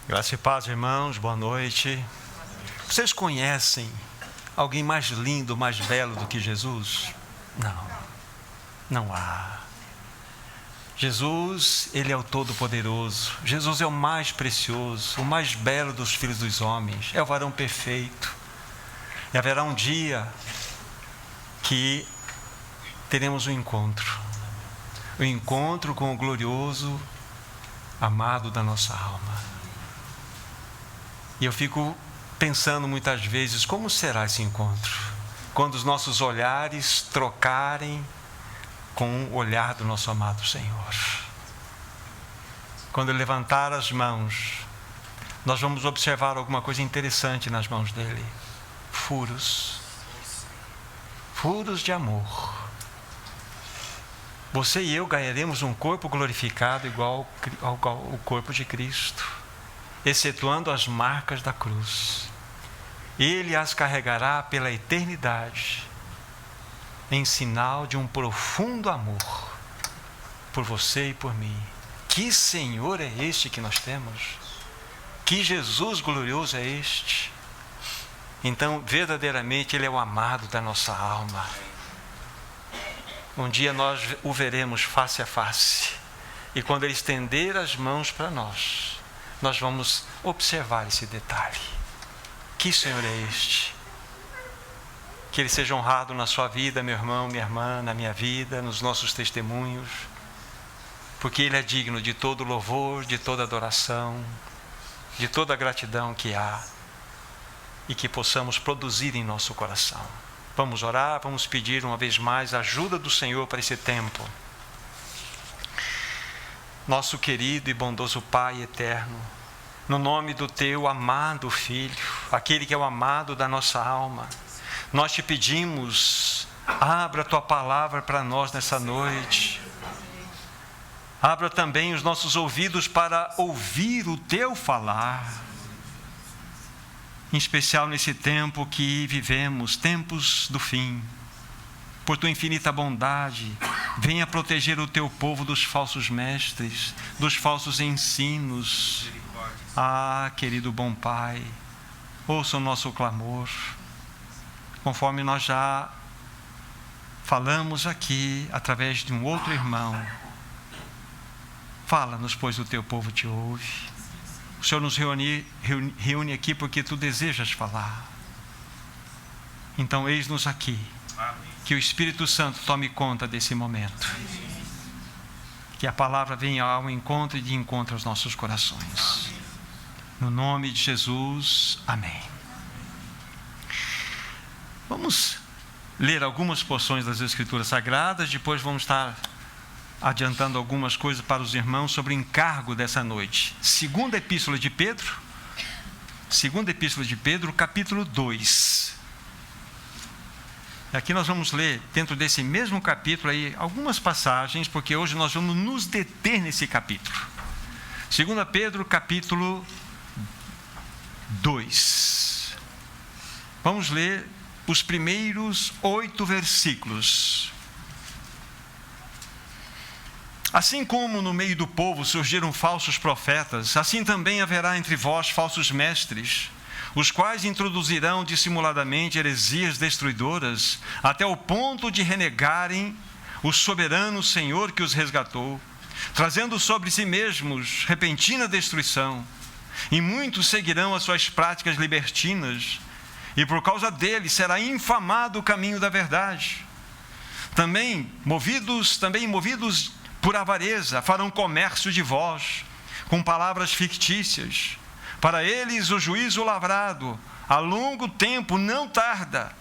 Graça e paz, irmãos, boa noite. Vocês conhecem alguém mais lindo, mais belo do que Jesus? Não há. Jesus, Ele é o Todo-Poderoso. Jesus é o mais precioso, o mais belo dos filhos dos homens. É o varão perfeito. E haverá um dia que teremos um encontro. O encontro com o glorioso amado da nossa alma. E eu fico pensando muitas vezes, como será esse encontro? Quando os nossos olhares trocarem com o olhar do nosso amado Senhor. Quando Ele levantar as mãos, nós vamos observar alguma coisa interessante nas mãos dEle. Furos de amor. Você e eu ganharemos um corpo glorificado igual ao corpo de Cristo, excetuando as marcas da cruz. Ele as carregará pela eternidade, em sinal de um profundo amor por você e por mim. Que Senhor é este que nós temos? Que Jesus glorioso é este? Então, verdadeiramente, Ele é o amado da nossa alma. Um dia nós o veremos face a face. E quando Ele estender as mãos para nós vamos observar esse detalhe. Que Senhor é este? Que Ele seja honrado na sua vida, meu irmão, minha irmã, na minha vida, nos nossos testemunhos, porque Ele é digno de todo louvor, de toda adoração, de toda gratidão que há e que possamos produzir em nosso coração. Vamos orar, vamos pedir uma vez mais a ajuda do Senhor para esse tempo. Nosso querido e bondoso Pai eterno, no nome do Teu amado Filho, aquele que é o amado da nossa alma, nós Te pedimos, abra a Tua palavra para nós nessa noite. Abra também os nossos ouvidos para ouvir o Teu falar, em especial nesse tempo que vivemos, tempos do fim. Por Tua infinita bondade, venha proteger o Teu povo dos falsos mestres, dos falsos ensinos. Ah, querido bom Pai, ouça o nosso clamor, conforme nós já falamos aqui, através de um outro irmão. Fala-nos, pois o Teu povo Te ouve. O Senhor nos reúne aqui porque Tu desejas falar. Então, eis-nos aqui. Que o Espírito Santo tome conta desse momento. Que a palavra venha ao encontro e de encontro aos nossos corações. No nome de Jesus, amém. Vamos ler algumas porções das Escrituras Sagradas, depois vamos estar adiantando algumas coisas para os irmãos sobre o encargo dessa noite. Segunda Epístola de Pedro, capítulo 2. Aqui nós vamos ler, dentro desse mesmo capítulo, aí, algumas passagens, porque hoje nós vamos nos deter nesse capítulo. 2 Pedro, capítulo 2. Vamos ler os primeiros 8 versículos. Assim como no meio do povo surgiram falsos profetas, assim também haverá entre vós falsos mestres, os quais introduzirão dissimuladamente heresias destruidoras, até o ponto de renegarem o soberano Senhor que os resgatou, trazendo sobre si mesmos repentina destruição. E muitos seguirão as suas práticas libertinas, e por causa deles será infamado o caminho da verdade. Também movidos por avareza, farão comércio de vós, com palavras fictícias. Para eles o juízo lavrado, a longo tempo não tarda,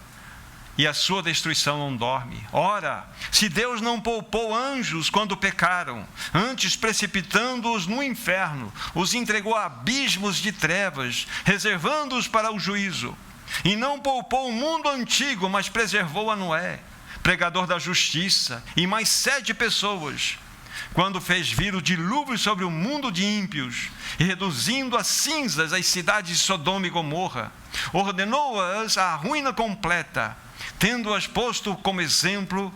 e a sua destruição não dorme. Ora, se Deus não poupou anjos quando pecaram, antes precipitando-os no inferno, os entregou a abismos de trevas, reservando-os para o juízo. E não poupou o mundo antigo, mas preservou a Noé, pregador da justiça, e mais 7 pessoas, quando fez vir o dilúvio sobre o mundo de ímpios, e reduzindo a cinzas as cidades de Sodoma e Gomorra, ordenou-as à ruína completa, tendo-as posto como exemplo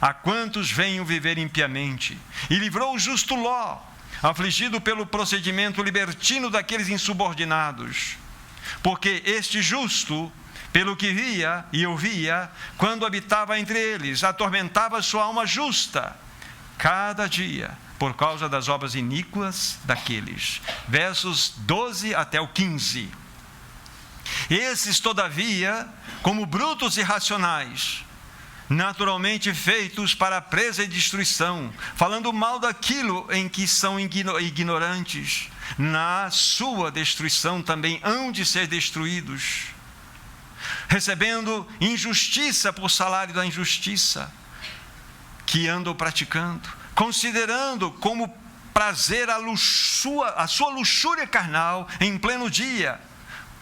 a quantos venham viver impiamente, e livrou o justo Ló, afligido pelo procedimento libertino daqueles insubordinados, porque este justo, pelo que via e ouvia, quando habitava entre eles, atormentava sua alma justa, cada dia, por causa das obras iníquas daqueles. Versos 12 até o 15. Esses, todavia, como brutos e irracionais, naturalmente feitos para a presa e destruição, falando mal daquilo em que são ignorantes, na sua destruição também hão de ser destruídos, recebendo injustiça por salário da injustiça que andam praticando, considerando como prazer a sua luxúria carnal em pleno dia,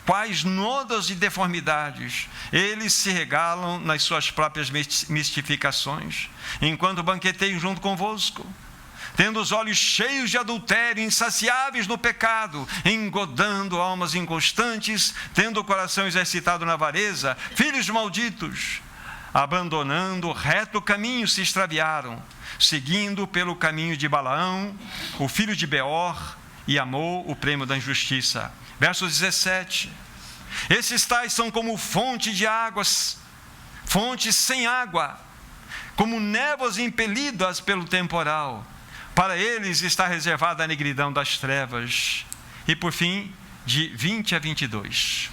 quais nodas e deformidades eles se regalam nas suas próprias mistificações, enquanto banqueteiam junto convosco, tendo os olhos cheios de adultério, insaciáveis no pecado, engodando almas inconstantes, tendo o coração exercitado na avareza, filhos malditos, abandonando o reto caminho, se extraviaram, seguindo pelo caminho de Balaão, o filho de Beor, e amou o prêmio da injustiça. Verso 17. Esses tais são como fonte de águas, fontes sem água, como névoas impelidas pelo temporal. Para eles está reservada a negridão das trevas. E por fim, de 20 a 22.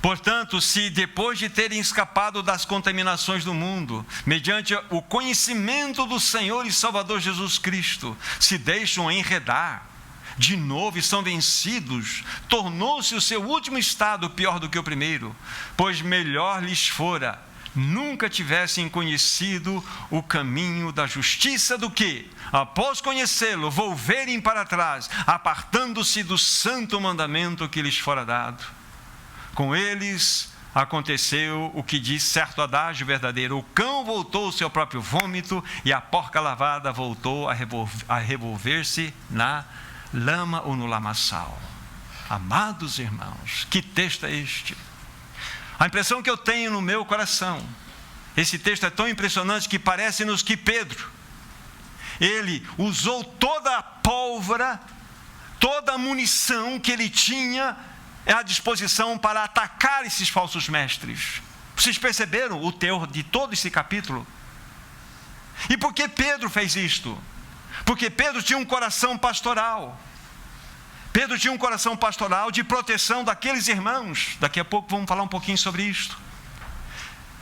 Portanto, se depois de terem escapado das contaminações do mundo, mediante o conhecimento do Senhor e Salvador Jesus Cristo, se deixam enredar de novo e são vencidos, tornou-se o seu último estado pior do que o primeiro, pois melhor lhes fora nunca tivessem conhecido o caminho da justiça do que, após conhecê-lo, volverem para trás, apartando-se do santo mandamento que lhes fora dado. Com eles aconteceu o que diz certo adágio verdadeiro: o cão voltou ao seu próprio vômito e a porca lavada voltou a revolver-se na lama ou no lamaçal. Amados irmãos, que texto é este? A impressão que eu tenho no meu coração, esse texto é tão impressionante que parece-nos que Pedro, ele usou toda a pólvora, toda a munição que ele tinha à disposição para atacar esses falsos mestres. Vocês perceberam o teor de todo esse capítulo? E por que Pedro fez isto? Porque Pedro tinha um coração pastoral. Pedro tinha um coração pastoral de proteção daqueles irmãos. Daqui a pouco vamos falar um pouquinho sobre isto.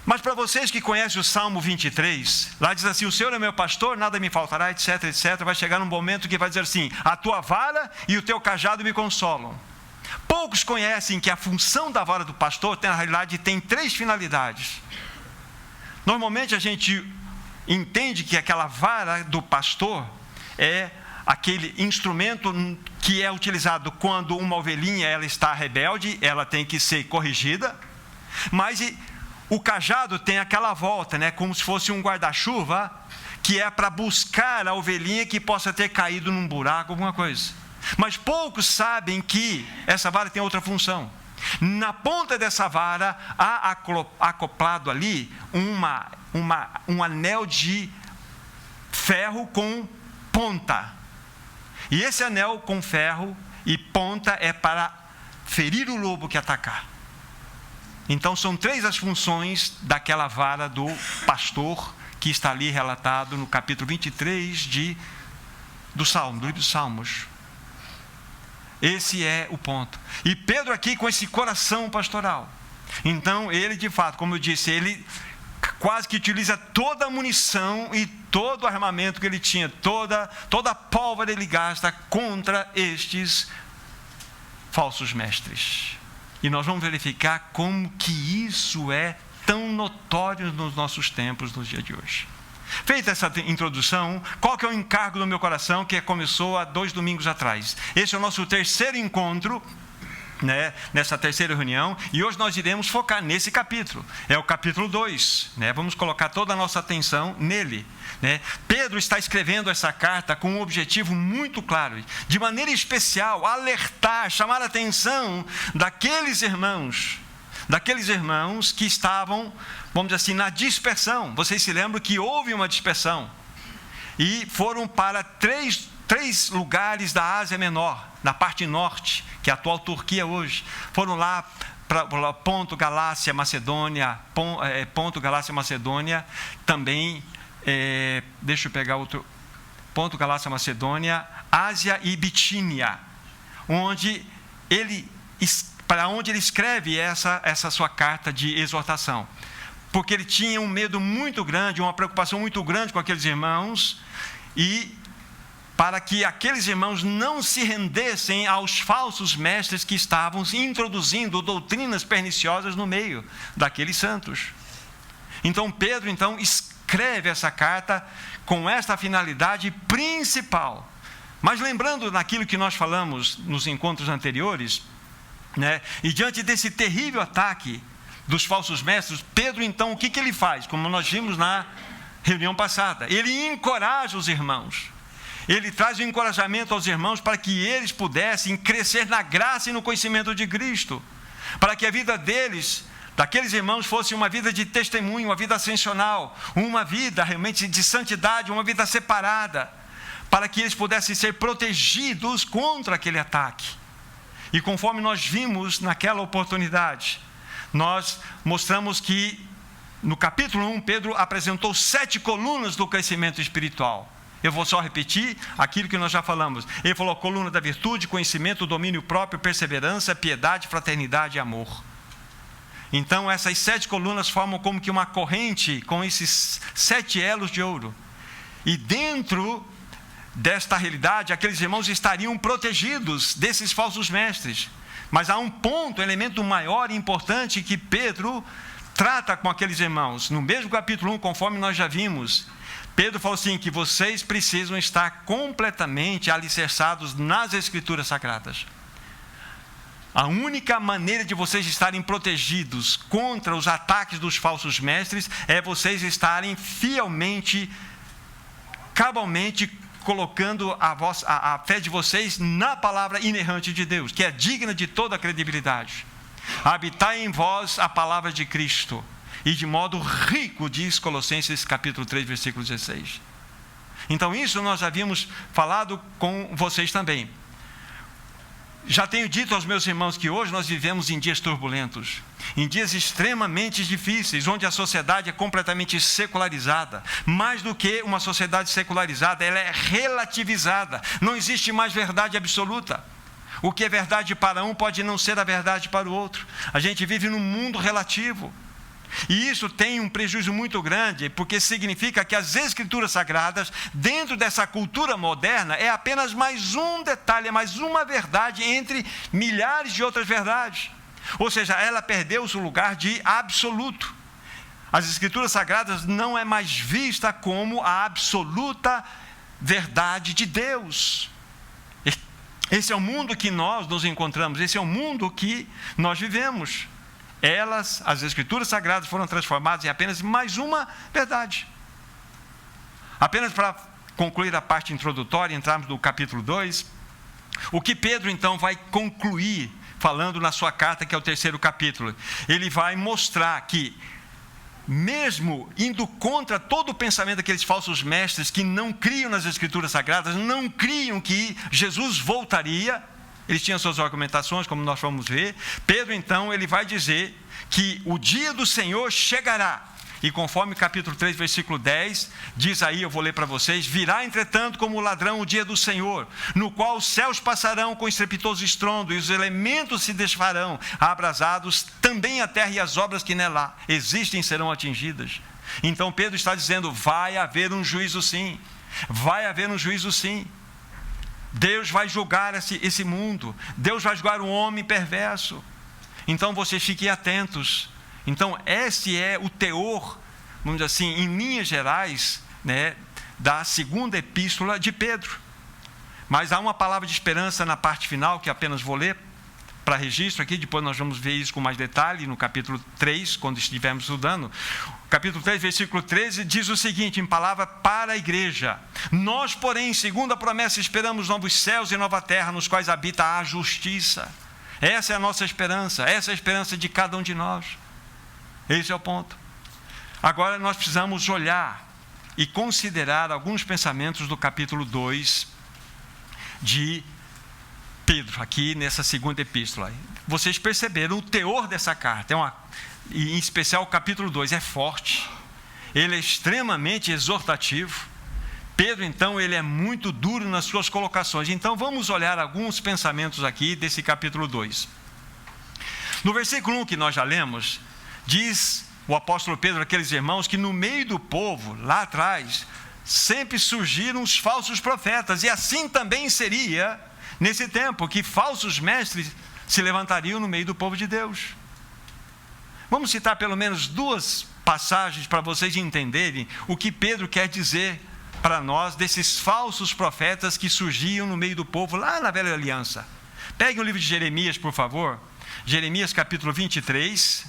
Mas para vocês que conhecem o Salmo 23, lá diz assim: o Senhor é meu pastor, nada me faltará, etc, etc. Vai chegar num momento que vai dizer assim: a tua vara e o teu cajado me consolam. Poucos conhecem que a função da vara do pastor, na realidade, tem 3 finalidades. Normalmente a gente entende que aquela vara do pastor é aquele instrumento que é utilizado quando uma ovelhinha ela está rebelde, ela tem que ser corrigida, mas o cajado tem aquela volta, né, como se fosse um guarda-chuva, que é para buscar a ovelhinha que possa ter caído num buraco, alguma coisa. Mas poucos sabem que essa vara tem outra função. Na ponta dessa vara há acoplado ali um anel de ferro com ponta. E esse anel com ferro e ponta é para ferir o lobo que atacar. Então são 3 as funções daquela vara do pastor que está ali relatado no capítulo 23 do livro dos Salmos. Esse é o ponto. E Pedro aqui com esse coração pastoral. Então ele de fato, como eu disse, ele quase que utiliza toda a munição e todo o armamento que ele tinha, toda a pólvora ele gasta contra estes falsos mestres. E nós vamos verificar como que isso é tão notório nos nossos tempos, nos dias de hoje. Feita essa introdução, qual que é o encargo do meu coração, que começou há 2 domingos atrás? Esse é o nosso 3º encontro, né, nessa 3ª reunião, e hoje nós iremos focar nesse capítulo. É o capítulo 2, né? Vamos colocar toda a nossa atenção nele, né? Pedro está escrevendo essa carta com um objetivo muito claro, de maneira especial, alertar, chamar a atenção daqueles irmãos que estavam, vamos dizer assim, na dispersão. Vocês se lembram que houve uma dispersão e foram para 3 3 lugares da Ásia Menor, na parte norte, que é a atual Turquia hoje. Foram lá para Ponto, Galácia, Macedônia, também, deixa eu pegar outro, Ponto, Galácia, Macedônia, Ásia e Bitínia, para onde ele escreve essa sua carta de exortação. Porque ele tinha um medo muito grande, uma preocupação muito grande com aqueles irmãos, e para que aqueles irmãos não se rendessem aos falsos mestres que estavam introduzindo doutrinas perniciosas no meio daqueles santos. Então Pedro escreve essa carta com esta finalidade principal. Mas lembrando naquilo que nós falamos nos encontros anteriores, né, e diante desse terrível ataque dos falsos mestres, Pedro então, o que ele faz? Como nós vimos na reunião passada, ele encoraja os irmãos. Ele traz o encorajamento aos irmãos para que eles pudessem crescer na graça e no conhecimento de Cristo, para que a vida daqueles irmãos, fosse uma vida de testemunho, uma vida ascensional, uma vida realmente de santidade, uma vida separada, para que eles pudessem ser protegidos contra aquele ataque. E conforme nós vimos naquela oportunidade, nós mostramos que no capítulo 1, Pedro apresentou 7 colunas do crescimento espiritual. Eu vou só repetir aquilo que nós já falamos. Ele falou: coluna da virtude, conhecimento, domínio próprio, perseverança, piedade, fraternidade e amor. Então essas 7 colunas formam como que uma corrente com esses 7 elos de ouro. E dentro desta realidade, aqueles irmãos estariam protegidos desses falsos mestres. Mas há um ponto, elemento maior e importante que Pedro trata com aqueles irmãos. No mesmo capítulo 1, conforme nós já vimos, Pedro falou assim, que vocês precisam estar completamente alicerçados nas Escrituras Sagradas. A única maneira de vocês estarem protegidos contra os ataques dos falsos mestres é vocês estarem fielmente, cabalmente colocando a fé de vocês na palavra inerrante de Deus, que é digna de toda a credibilidade. Habitai em vós a palavra de Cristo, e de modo rico, diz Colossenses capítulo 3, versículo 16. Então isso nós havíamos falado com vocês também. Já tenho dito aos meus irmãos que hoje nós vivemos em dias turbulentos, em dias extremamente difíceis, onde a sociedade é completamente secularizada. Mais do que uma sociedade secularizada, ela é relativizada. Não existe mais verdade absoluta. O que é verdade para um pode não ser a verdade para o outro. A gente vive num mundo relativo. E isso tem um prejuízo muito grande, porque significa que as Escrituras Sagradas, dentro dessa cultura moderna, é apenas mais um detalhe, é mais uma verdade entre milhares de outras verdades. Ou seja, ela perdeu o seu lugar de absoluto. As Escrituras Sagradas não é mais vista como a absoluta verdade de Deus. Esse é o mundo que nós nos encontramos, esse é o mundo que nós vivemos. As Escrituras Sagradas foram transformadas em apenas mais uma verdade. Apenas para concluir a parte introdutória, entrarmos no capítulo 2, o que Pedro então vai concluir, falando na sua carta, que é o 3º capítulo. Ele vai mostrar que, mesmo indo contra todo o pensamento daqueles falsos mestres que não criam nas Escrituras Sagradas, não criam que Jesus voltaria, eles tinham suas argumentações, como nós vamos ver. Pedro, então, ele vai dizer que o dia do Senhor chegará. E conforme capítulo 3, versículo 10, diz aí, eu vou ler para vocês: virá, entretanto, como ladrão o dia do Senhor, no qual os céus passarão com estrepitoso estrondo, e os elementos se desfarão, abrasados, também a terra e as obras que nela existem serão atingidas. Então Pedro está dizendo, vai haver um juízo sim. Vai haver um juízo sim. Deus vai julgar esse mundo. Deus vai julgar o homem perverso. Então vocês fiquem atentos. Então esse é o teor, vamos dizer assim, em linhas gerais, né, da 2ª epístola de Pedro. Mas há uma palavra de esperança na parte final, que apenas vou ler para registro aqui, depois nós vamos ver isso com mais detalhe no capítulo 3, quando estivermos estudando. Capítulo 3, versículo 13, diz o seguinte, em palavra para a igreja: nós, porém, segundo a promessa, esperamos novos céus e nova terra, nos quais habita a justiça. Essa é a nossa esperança, essa é a esperança de cada um de nós. Esse é o ponto. Agora nós precisamos olhar e considerar alguns pensamentos do capítulo 2 de Pedro, aqui nessa segunda epístola. Vocês perceberam o teor dessa carta, e em especial o capítulo 2, é forte, ele é extremamente exortativo. Pedro, então, ele é muito duro nas suas colocações. Então, vamos olhar alguns pensamentos aqui desse capítulo 2. No versículo 1 que nós já lemos, diz o apóstolo Pedro àqueles irmãos que no meio do povo, lá atrás, sempre surgiram os falsos profetas, e assim também seria nesse tempo, que falsos mestres se levantariam no meio do povo de Deus. Vamos citar pelo menos duas passagens para vocês entenderem o que Pedro quer dizer para nós desses falsos profetas que surgiam no meio do povo lá na velha aliança. Pegue o livro de Jeremias, por favor. Jeremias capítulo 23.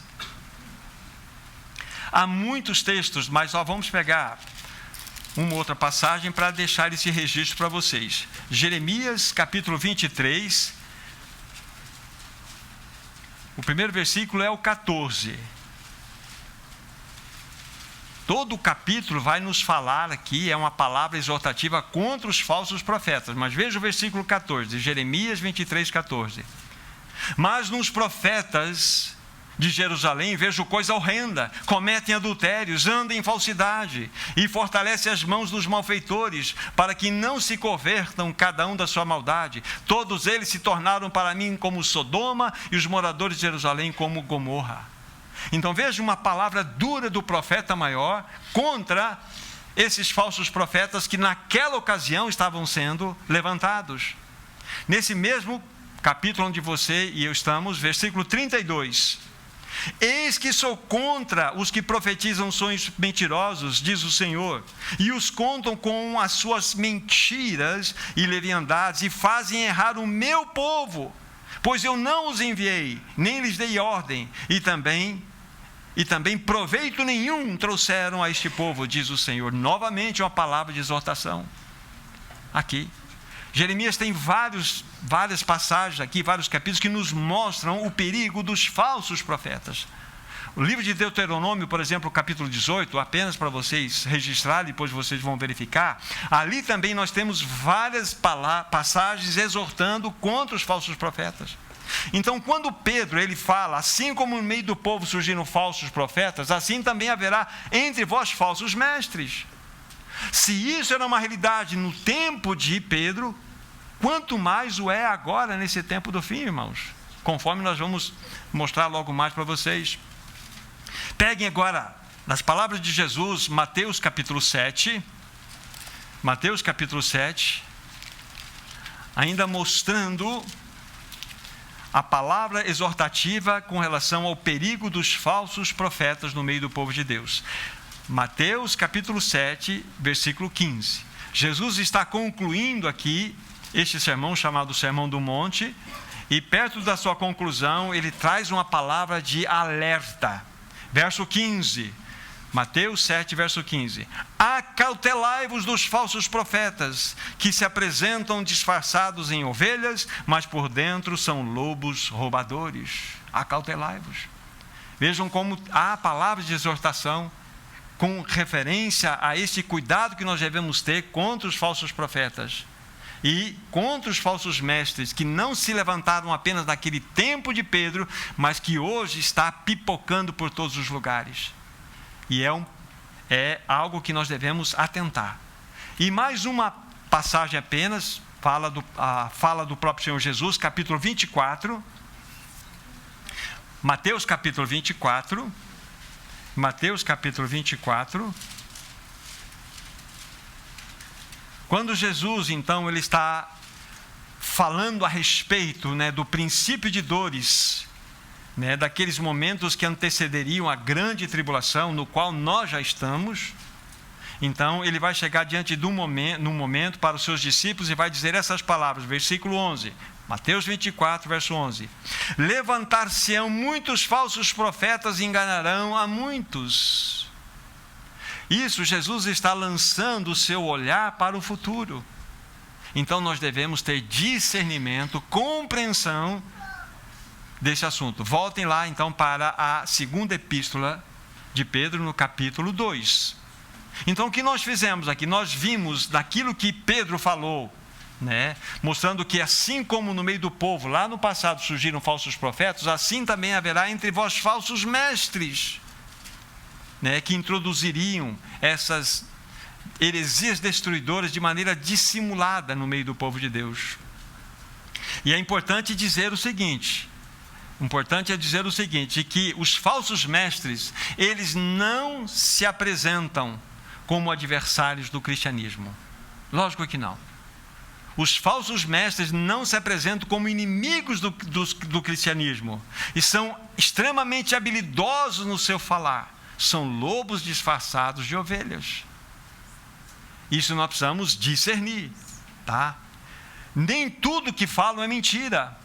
Há muitos textos, mas só vamos pegar uma outra passagem para deixar esse registro para vocês. Jeremias capítulo 23. O primeiro versículo é o 14. Todo o capítulo vai nos falar aqui, é uma palavra exortativa contra os falsos profetas. Mas veja o versículo 14, Jeremias 23, 14. Mas nos profetas de Jerusalém vejo coisa horrenda: cometem adultérios, andam em falsidade, e fortalece as mãos dos malfeitores, para que não se convertam cada um da sua maldade. Todos eles se tornaram para mim como Sodoma, e os moradores de Jerusalém como Gomorra. Então veja uma palavra dura do profeta maior contra esses falsos profetas que naquela ocasião estavam sendo levantados. Nesse mesmo capítulo onde você e eu estamos, versículo 32. Eis que sou contra os que profetizam sonhos mentirosos, diz o Senhor, e os contam com as suas mentiras e leviandades, e fazem errar o meu povo, pois eu não os enviei, nem lhes dei ordem, e também proveito nenhum trouxeram a este povo, diz o Senhor. Novamente uma palavra de exortação aqui. Jeremias tem várias passagens aqui, vários capítulos que nos mostram o perigo dos falsos profetas. O livro de Deuteronômio, por exemplo, capítulo 18, apenas para vocês registrarem, depois vocês vão verificar, ali também nós temos várias passagens exortando contra os falsos profetas. Então, quando Pedro ele fala, assim como no meio do povo surgiram falsos profetas, assim também haverá entre vós falsos mestres. Se isso era uma realidade no tempo de Pedro, quanto mais o é agora nesse tempo do fim, irmãos, conforme nós vamos mostrar logo mais para vocês. Peguem agora nas palavras de Jesus, Mateus capítulo 7, ainda mostrando a palavra exortativa com relação ao perigo dos falsos profetas no meio do povo de Deus. Mateus capítulo 7, versículo 15. Jesus está concluindo aqui este sermão chamado Sermão do Monte, e perto da sua conclusão ele traz uma palavra de alerta. Verso 15, Mateus 7, verso 15. Acautelai-vos dos falsos profetas, que se apresentam disfarçados em ovelhas, mas por dentro são lobos roubadores. Acautelai-vos. Vejam como há palavras de exortação com referência a esse cuidado que nós devemos ter contra os falsos profetas e contra os falsos mestres, que não se levantaram apenas naquele tempo de Pedro, mas que hoje está pipocando por todos os lugares. E é algo que nós devemos atentar. E mais uma passagem apenas, fala do próprio Senhor Jesus, capítulo 24, Mateus capítulo 24, quando Jesus, então, ele está falando a respeito, do princípio de dores, daqueles momentos que antecederiam a grande tribulação, no qual nós já estamos. Então, ele vai chegar diante de num momento para os seus discípulos e vai dizer essas palavras, versículo 11, Mateus 24, verso 11. Levantar-se-ão muitos falsos profetas e enganarão a muitos. Isso, Jesus está lançando o seu olhar para o futuro. Então, nós devemos ter discernimento, compreensão desse assunto. Voltem lá, então, para a segunda epístola de Pedro, no capítulo 2. Então, o que nós fizemos aqui? Nós vimos daquilo que Pedro falou né? Mostrando que assim como no meio do povo, lá no passado surgiram falsos profetas, assim também haverá entre vós falsos mestres, né? Que introduziriam essas heresias destruidoras de maneira dissimulada no meio do povo de Deus. E é importante dizer o seguinte, que os falsos mestres, eles não se apresentam como adversários do cristianismo. Lógico que não. Os falsos mestres não se apresentam como inimigos do cristianismo. E são extremamente habilidosos no seu falar. São lobos disfarçados de ovelhas. Isso nós precisamos discernir, tá? Nem tudo que falam é mentira.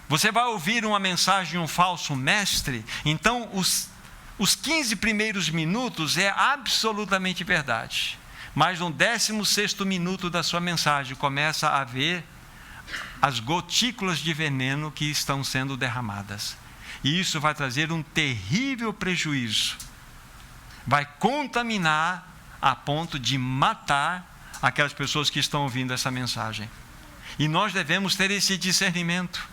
Você vai ouvir uma mensagem de um falso mestre, então os 15 primeiros minutos é absolutamente verdade. Mas no 16º minuto da sua mensagem começa a ver as gotículas de veneno que estão sendo derramadas. E isso vai trazer um terrível prejuízo. Vai contaminar a ponto de matar aquelas pessoas que estão ouvindo essa mensagem. E nós devemos ter esse discernimento.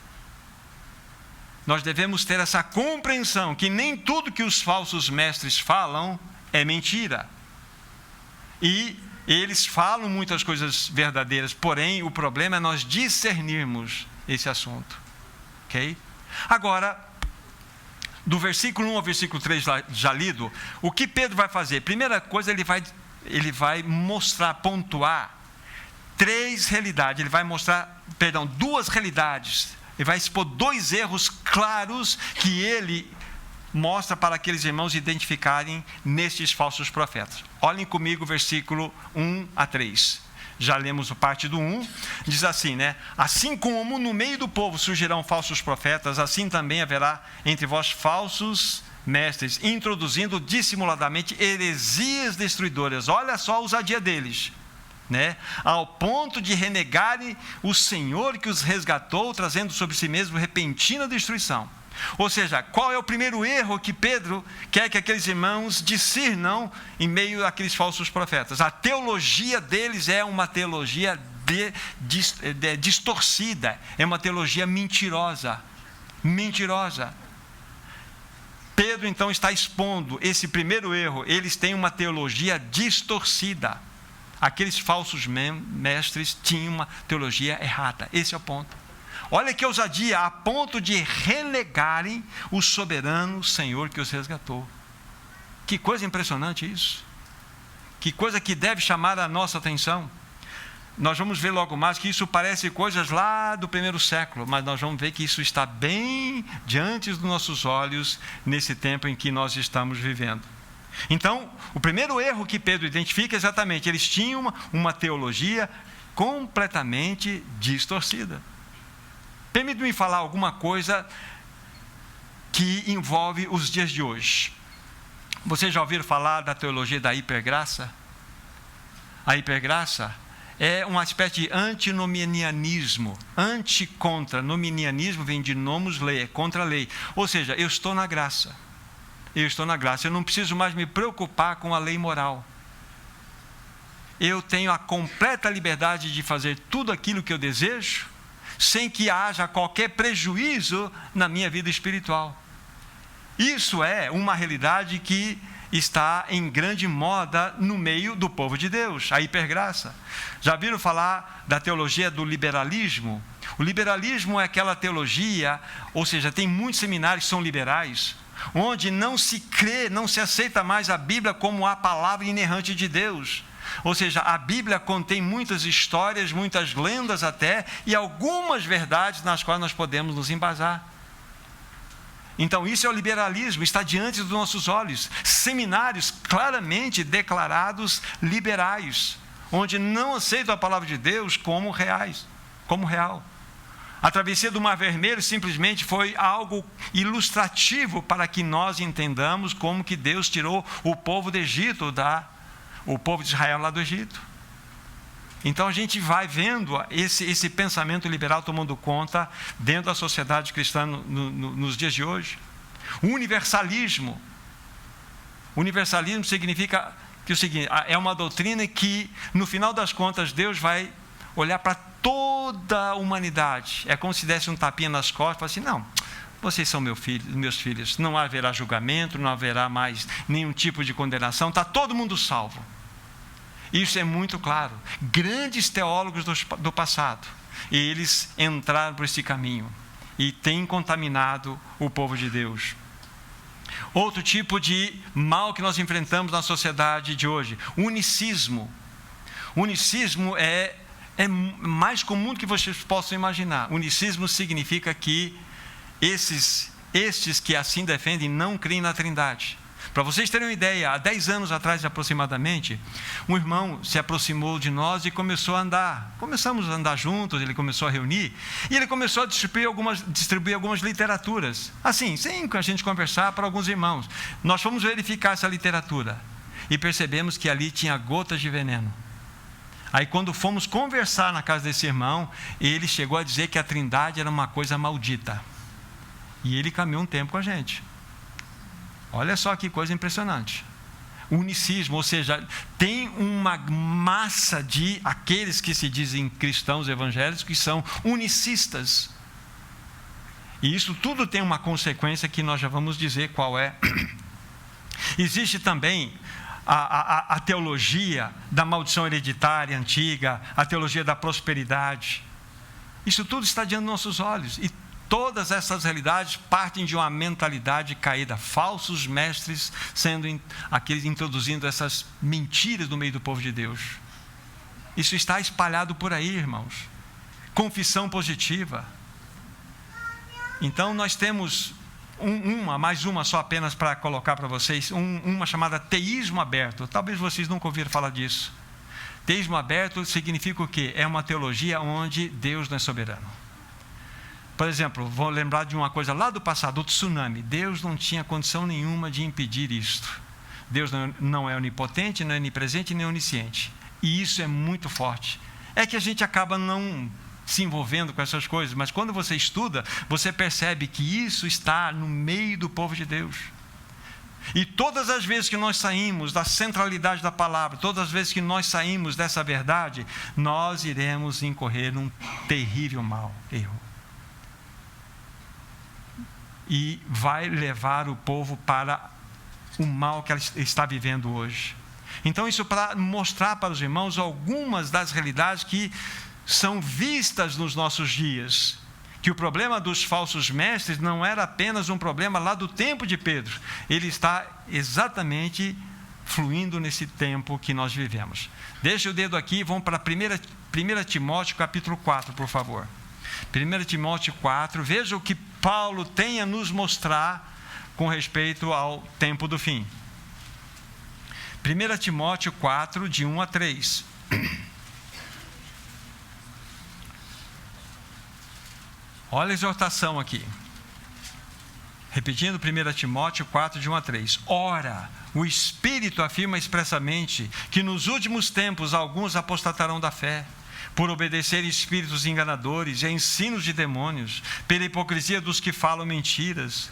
Nós devemos ter essa compreensão que nem tudo que os falsos mestres falam é mentira. E eles falam muitas coisas verdadeiras, porém o problema é nós discernirmos esse assunto. Ok? Agora, do versículo 1 ao versículo 3 já lido, o que Pedro vai fazer? Primeira coisa, ele vai mostrar, pontuar duas realidades. Ele vai expor 2 erros claros que ele mostra para aqueles irmãos identificarem nestes falsos profetas. Olhem comigo o versículo 1 a 3. Já lemos a parte do 1. Diz assim, né? Assim como no meio do povo surgirão falsos profetas, assim também haverá entre vós falsos mestres, introduzindo dissimuladamente heresias destruidoras. Olha só a ousadia deles, né? Ao ponto de renegarem o Senhor que os resgatou, trazendo sobre si mesmo repentina destruição. Ou seja, qual é o primeiro erro que Pedro quer que aqueles irmãos discernam em meio àqueles falsos profetas? A teologia deles é uma teologia distorcida, é uma teologia mentirosa. Pedro então está expondo esse primeiro erro. Eles têm uma teologia distorcida. Aqueles falsos mestres tinham uma teologia errada. Esse é o ponto. Olha que ousadia, a ponto de renegarem o soberano Senhor que os resgatou. Que coisa impressionante isso. Que coisa que deve chamar a nossa atenção. Nós vamos ver logo mais que isso parece coisas lá do 1º século, mas nós vamos ver que isso está bem diante dos nossos olhos nesse tempo em que nós estamos vivendo. Então, o primeiro erro que Pedro identifica é exatamente, eles tinham uma teologia completamente distorcida. Permite-me falar alguma coisa que envolve os dias de hoje. Vocês já ouviram falar da teologia da hipergraça? A hipergraça é uma espécie de antinomianismo. Anti-contra. Nomianismo vem de nomus lei, é contra a lei. Ou seja, eu estou na graça. Eu não preciso mais me preocupar com a lei moral. Eu tenho a completa liberdade de fazer tudo aquilo que eu desejo, sem que haja qualquer prejuízo na minha vida espiritual. Isso é uma realidade que está em grande moda no meio do povo de Deus, a hipergraça. Já viram falar da teologia do liberalismo? O liberalismo é aquela teologia, ou seja, tem muitos seminários que são liberais, onde não se crê, não se aceita mais a Bíblia como a palavra inerrante de Deus. Ou seja, a Bíblia contém muitas histórias, muitas lendas até, e algumas verdades nas quais nós podemos nos embasar. Então isso é o liberalismo, está diante dos nossos olhos. Seminários claramente declarados liberais, onde não aceitam a palavra de Deus como real. A travessia do Mar Vermelho simplesmente foi algo ilustrativo para que nós entendamos como que Deus tirou o povo do Egito, o povo de Israel lá do Egito. Então a gente vai vendo esse pensamento liberal tomando conta dentro da sociedade cristã nos dias de hoje. O universalismo significa que o seguinte, é uma doutrina que no final das contas Deus vai olhar para toda a humanidade. É como se desse um tapinha nas costas e falasse assim: não, vocês são meus filhos, não haverá julgamento, não haverá mais nenhum tipo de condenação, está todo mundo salvo. Isso é muito claro. Grandes teólogos do passado, eles entraram por esse caminho e têm contaminado o povo de Deus. Outro tipo de mal que nós enfrentamos na sociedade de hoje: unicismo. Unicismo é mais comum do que vocês possam imaginar. Unicismo significa que estes que assim defendem não creem na Trindade. Para vocês terem uma ideia, há 10 anos atrás aproximadamente, um irmão se aproximou de nós e começou a andar. Começamos a andar juntos, ele começou a reunir, e ele começou a distribuir algumas literaturas. Assim, sem a gente conversar, para alguns irmãos. Nós fomos verificar essa literatura e percebemos que ali tinha gotas de veneno. Aí quando fomos conversar na casa desse irmão, ele chegou a dizer que a Trindade era uma coisa maldita. E ele caminhou um tempo com a gente. Olha só que coisa impressionante. Unicismo, ou seja, tem uma massa de aqueles que se dizem cristãos evangélicos que são unicistas. E isso tudo tem uma consequência que nós já vamos dizer qual é. Existe também a teologia da maldição hereditária antiga, a teologia da prosperidade. Isso tudo está diante dos nossos olhos. E todas essas realidades partem de uma mentalidade caída, falsos mestres sendo aqueles introduzindo essas mentiras no meio do povo de Deus. Isso está espalhado por aí, irmãos. Confissão positiva. Então nós temos mais uma só apenas para colocar para vocês, uma chamada teísmo aberto. Talvez vocês nunca ouviram falar disso. Teísmo aberto significa o quê? É uma teologia onde Deus não é soberano. Por exemplo, vou lembrar de uma coisa lá do passado, o tsunami. Deus não tinha condição nenhuma de impedir isto. Deus não é onipotente, não é onipresente, nem onisciente. E isso é muito forte. É que a gente acaba não se envolvendo com essas coisas, mas quando você estuda, você percebe que isso está no meio do povo de Deus. E todas as vezes que nós saímos da centralidade da palavra, todas as vezes que nós saímos dessa verdade, nós iremos incorrer num terrível erro. E vai levar o povo para o mal que ela está vivendo hoje. Então isso para mostrar para os irmãos algumas das realidades que são vistas nos nossos dias. Que o problema dos falsos mestres não era apenas um problema lá do tempo de Pedro. Ele está exatamente fluindo nesse tempo que nós vivemos. Deixa o dedo aqui e vamos para 1 Timóteo capítulo 4, por favor. 1 Timóteo 4, veja o que Paulo tem a nos mostrar com respeito ao tempo do fim. 1 Timóteo 4, de 1 a 3. Olha a exortação aqui. Repetindo 1 Timóteo 4, de 1 a 3. Ora, o Espírito afirma expressamente que nos últimos tempos alguns apostatarão da fé, por obedecerem espíritos enganadores e a ensinos de demônios, pela hipocrisia dos que falam mentiras,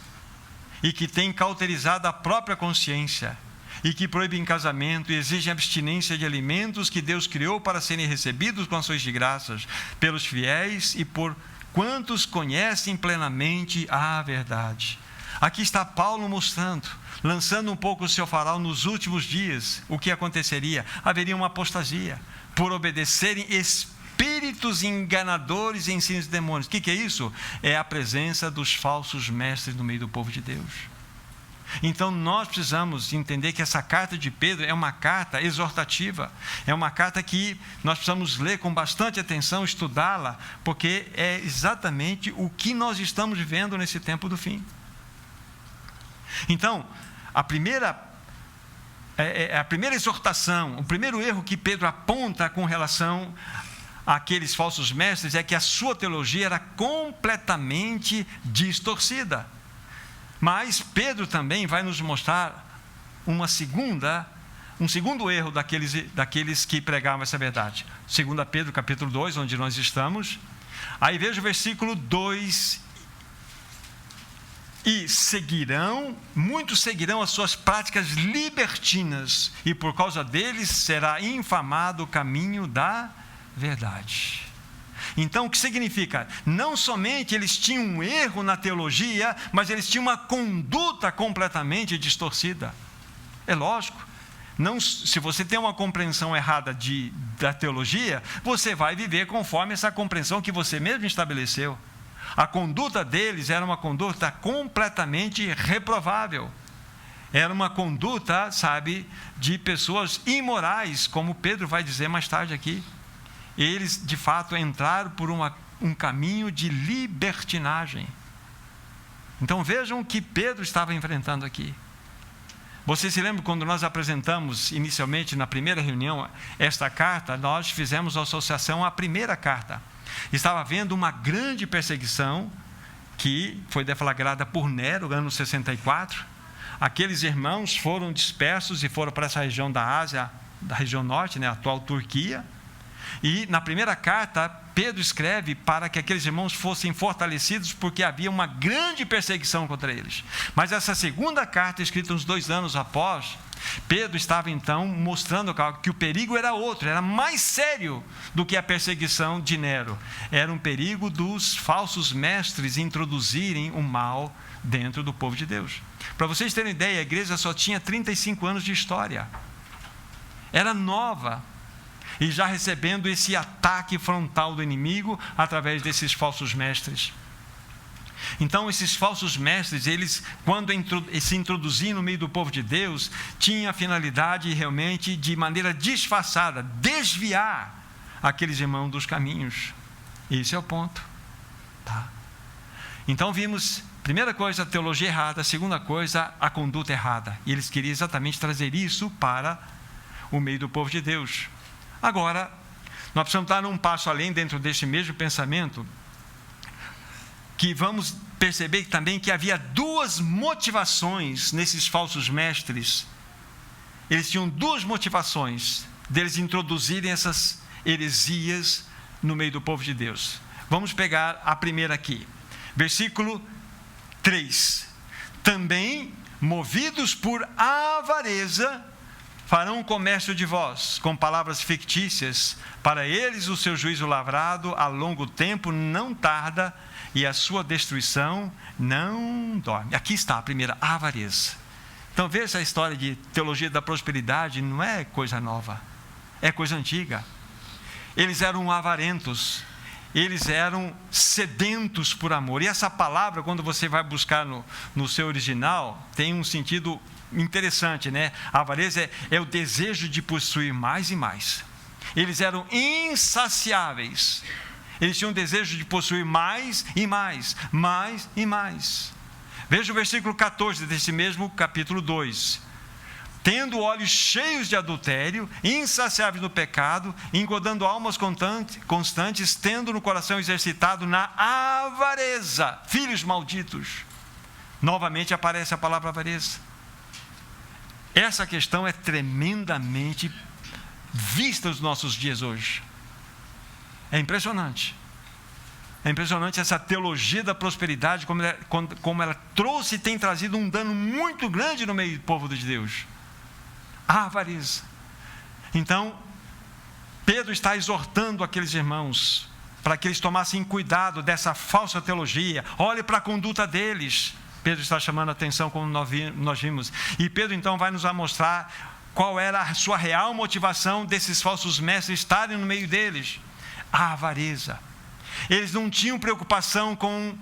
e que têm cauterizado a própria consciência, e que proíbem casamento e exigem abstinência de alimentos que Deus criou para serem recebidos com ações de graças pelos fiéis e por quantos conhecem plenamente a verdade. Aqui está Paulo mostrando, lançando um pouco o seu farol nos últimos dias, o que aconteceria? Haveria uma apostasia, por obedecerem espíritos enganadores e ensinos de demônios. O que é isso? É a presença dos falsos mestres no meio do povo de Deus. Então nós precisamos entender que essa carta de Pedro é uma carta exortativa, é uma carta que nós precisamos ler com bastante atenção, estudá-la, porque é exatamente o que nós estamos vivendo nesse tempo do fim. Então, a primeira exortação, o primeiro erro que Pedro aponta com relação àqueles falsos mestres é que a sua teologia era completamente distorcida. Mas Pedro também vai nos mostrar um segundo erro daqueles que pregavam essa verdade. 2 Pedro capítulo 2, onde nós estamos. Aí veja o versículo 2. E muitos seguirão as suas práticas libertinas, e por causa deles será infamado o caminho da verdade. Então, o que significa? Não somente eles tinham um erro na teologia, mas eles tinham uma conduta completamente distorcida. É lógico. Não, se você tem uma compreensão errada da teologia, você vai viver conforme essa compreensão que você mesmo estabeleceu. A conduta deles era uma conduta completamente reprovável. Era uma conduta, de pessoas imorais, como Pedro vai dizer mais tarde aqui. Eles, de fato, entraram por um caminho de libertinagem. Então, vejam o que Pedro estava enfrentando aqui. Você se lembra quando nós apresentamos inicialmente na primeira reunião esta carta, nós fizemos associação à primeira carta. Estava havendo uma grande perseguição que foi deflagrada por Nero, ano 64. Aqueles irmãos foram dispersos e foram para essa região da Ásia, da região norte, a atual Turquia. E na primeira carta, Pedro escreve para que aqueles irmãos fossem fortalecidos, porque havia uma grande perseguição contra eles. Mas essa segunda carta, escrita uns 2 anos após, Pedro estava então mostrando que o perigo era outro, era mais sério do que a perseguição de Nero. Era um perigo dos falsos mestres introduzirem o mal dentro do povo de Deus. Para vocês terem ideia, a igreja só tinha 35 anos de história. Era nova. E já recebendo esse ataque frontal do inimigo através desses falsos mestres. Então, esses falsos mestres, eles, quando se introduziam no meio do povo de Deus, tinham a finalidade realmente, de maneira disfarçada, desviar aqueles irmãos dos caminhos. Esse é o ponto. Tá? Então, vimos, primeira coisa, a teologia errada. Segunda coisa, a conduta errada. E eles queriam exatamente trazer isso para o meio do povo de Deus. Agora, nós precisamos dar um passo além dentro deste mesmo pensamento, que vamos perceber também que havia 2 motivações nesses falsos mestres. Eles tinham 2 motivações deles introduzirem essas heresias no meio do povo de Deus. Vamos pegar a primeira aqui, versículo 3. Também, movidos por avareza, farão comércio de vós, com palavras fictícias. Para eles o seu juízo lavrado a longo tempo não tarda, e a sua destruição não dorme. Aqui está a primeira, a avareza. Então veja, essa história de teologia da prosperidade não é coisa nova, é coisa antiga. Eles eram avarentos, eles eram sedentos por amor. E essa palavra, quando você vai buscar no seu original, tem um sentido interessante, A avareza é o desejo de possuir mais e mais. Eles eram insaciáveis. Eles tinham o desejo de possuir mais e mais, mais e mais. Veja o versículo 14 desse mesmo capítulo 2. Tendo olhos cheios de adultério, insaciáveis no pecado, engodando almas constantes, tendo no coração exercitado na avareza, filhos malditos. Novamente aparece a palavra avareza. Essa questão é tremendamente vista nos nossos dias hoje. É impressionante. É impressionante essa teologia da prosperidade, como ela trouxe e tem trazido um dano muito grande no meio do povo de Deus. A avareza. Então, Pedro está exortando aqueles irmãos para que eles tomassem cuidado dessa falsa teologia. Olhe para a conduta deles. Pedro está chamando a atenção, como nós vimos. E Pedro então vai nos mostrar qual era a sua real motivação desses falsos mestres estarem no meio deles. A avareza. Eles não tinham preocupação com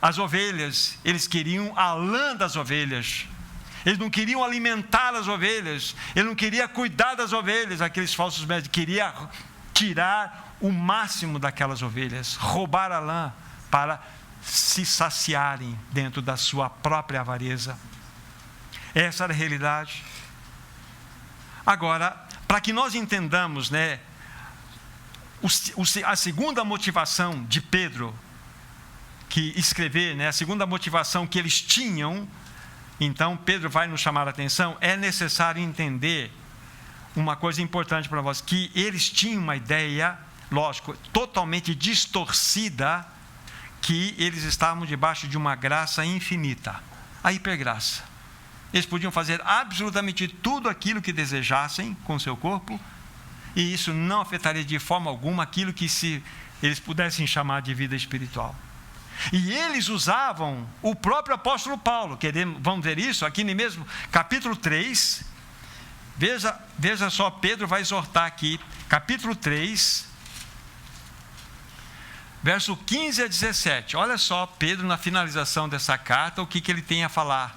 as ovelhas, eles queriam a lã das ovelhas. Eles não queriam alimentar as ovelhas, eles não queriam cuidar das ovelhas. Aqueles falsos mestres queriam tirar o máximo daquelas ovelhas, roubar a lã para se saciarem dentro da sua própria avareza. Essa era a realidade. Agora, para que nós entendamos, a segunda motivação de Pedro que escrever, a segunda motivação que eles tinham, então Pedro vai nos chamar a atenção, é necessário entender uma coisa importante para nós, que eles tinham uma ideia, lógico, totalmente distorcida, que eles estavam debaixo de uma graça infinita, a hipergraça. Eles podiam fazer absolutamente tudo aquilo que desejassem com seu corpo, e isso não afetaria de forma alguma aquilo que eles pudessem chamar de vida espiritual. E eles usavam o próprio apóstolo Paulo, vamos ver isso aqui no mesmo capítulo 3, veja só, Pedro vai exortar aqui, capítulo 3, verso 15 a 17, olha só, Pedro na finalização dessa carta, o que ele tem a falar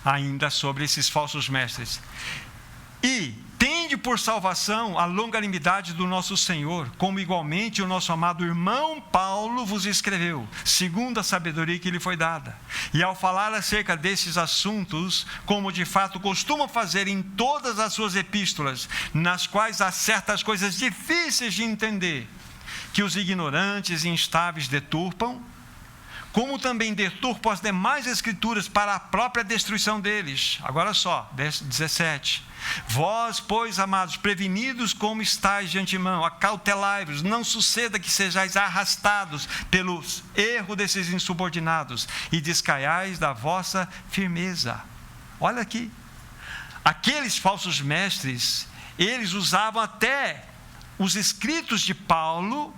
ainda sobre esses falsos mestres. E tende por salvação a longanimidade do nosso Senhor, como igualmente o nosso amado irmão Paulo vos escreveu, segundo a sabedoria que lhe foi dada. E ao falar acerca desses assuntos, como de fato costuma fazer em todas as suas epístolas, nas quais há certas coisas difíceis de entender, que os ignorantes e instáveis deturpam, como também deturpam as demais escrituras para a própria destruição deles. Agora só, 17. Vós, pois, amados, prevenidos como estáis de antemão, acautelai-vos, não suceda que sejais arrastados pelo erro desses insubordinados e descaiais da vossa firmeza. Olha aqui, aqueles falsos mestres, eles usavam até os escritos de Paulo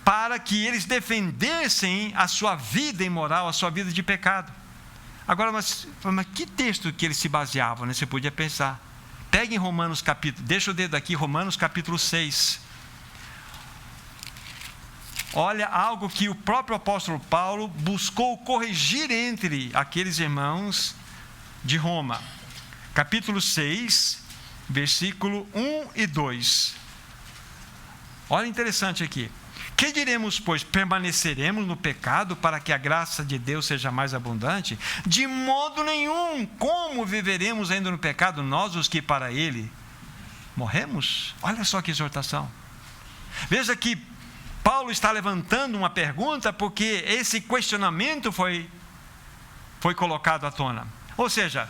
para que eles defendessem a sua vida imoral, a sua vida de pecado. Agora, mas que texto que eles se baseavam, né? Você podia pensar. Pegue em Romanos capítulo, deixa o dedo aqui, Romanos capítulo 6. Olha algo que o próprio apóstolo Paulo buscou corrigir entre aqueles irmãos de Roma. Capítulo 6, versículo 1 e 2. Olha interessante aqui. Que diremos, pois? Permaneceremos no pecado para que a graça de Deus seja mais abundante? De modo nenhum. Como viveremos ainda no pecado, nós os que para ele morremos? Olha só que exortação. Veja que Paulo está levantando uma pergunta porque esse questionamento foi colocado à tona. Ou seja,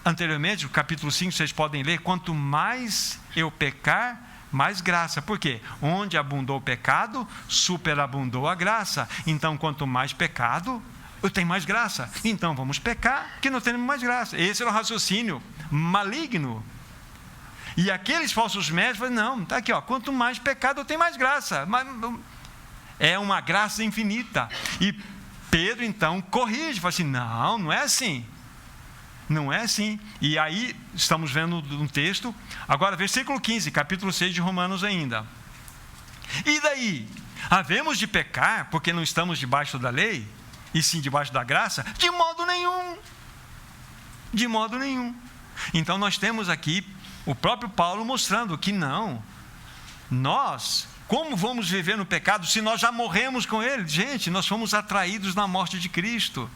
anteriormente, no capítulo 5, vocês podem ler, quanto mais eu pecar, mais graça. Por quê? Onde abundou o pecado, superabundou a graça. Então, quanto mais pecado, eu tenho mais graça. Então, vamos pecar, que não temos mais graça. Esse era o raciocínio maligno. E aqueles falsos mestres falam, não, está aqui, ó, quanto mais pecado, eu tenho mais graça. É uma graça infinita. E Pedro, então, corrige, fala assim, não é assim. Não é assim. E aí, estamos vendo um texto. Agora, versículo 15, capítulo 6 de Romanos ainda. E daí? Havemos de pecar porque não estamos debaixo da lei? E sim debaixo da graça? De modo nenhum. De modo nenhum. Então, nós temos aqui o próprio Paulo mostrando que não. Nós, como vamos viver no pecado se nós já morremos com ele? Gente, nós fomos atraídos na morte de Cristo.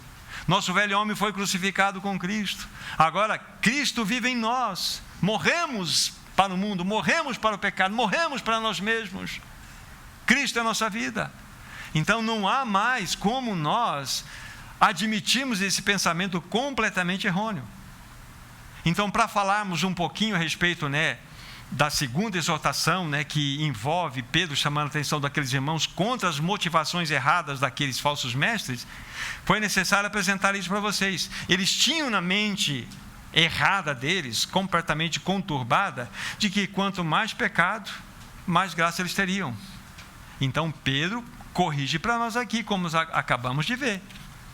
Nosso velho homem foi crucificado com Cristo. Agora, Cristo vive em nós. Morremos para o mundo, morremos para o pecado, morremos para nós mesmos. Cristo é a nossa vida. Então, não há mais como nós admitirmos esse pensamento completamente errôneo. Então, para falarmos um pouquinho a respeito, da segunda exortação, que envolve Pedro chamando a atenção daqueles irmãos contra as motivações erradas daqueles falsos mestres, foi necessário apresentar isso para vocês. Eles tinham na mente errada deles, completamente conturbada, de que quanto mais pecado, mais graça eles teriam. Então Pedro corrige para nós aqui, como acabamos de ver.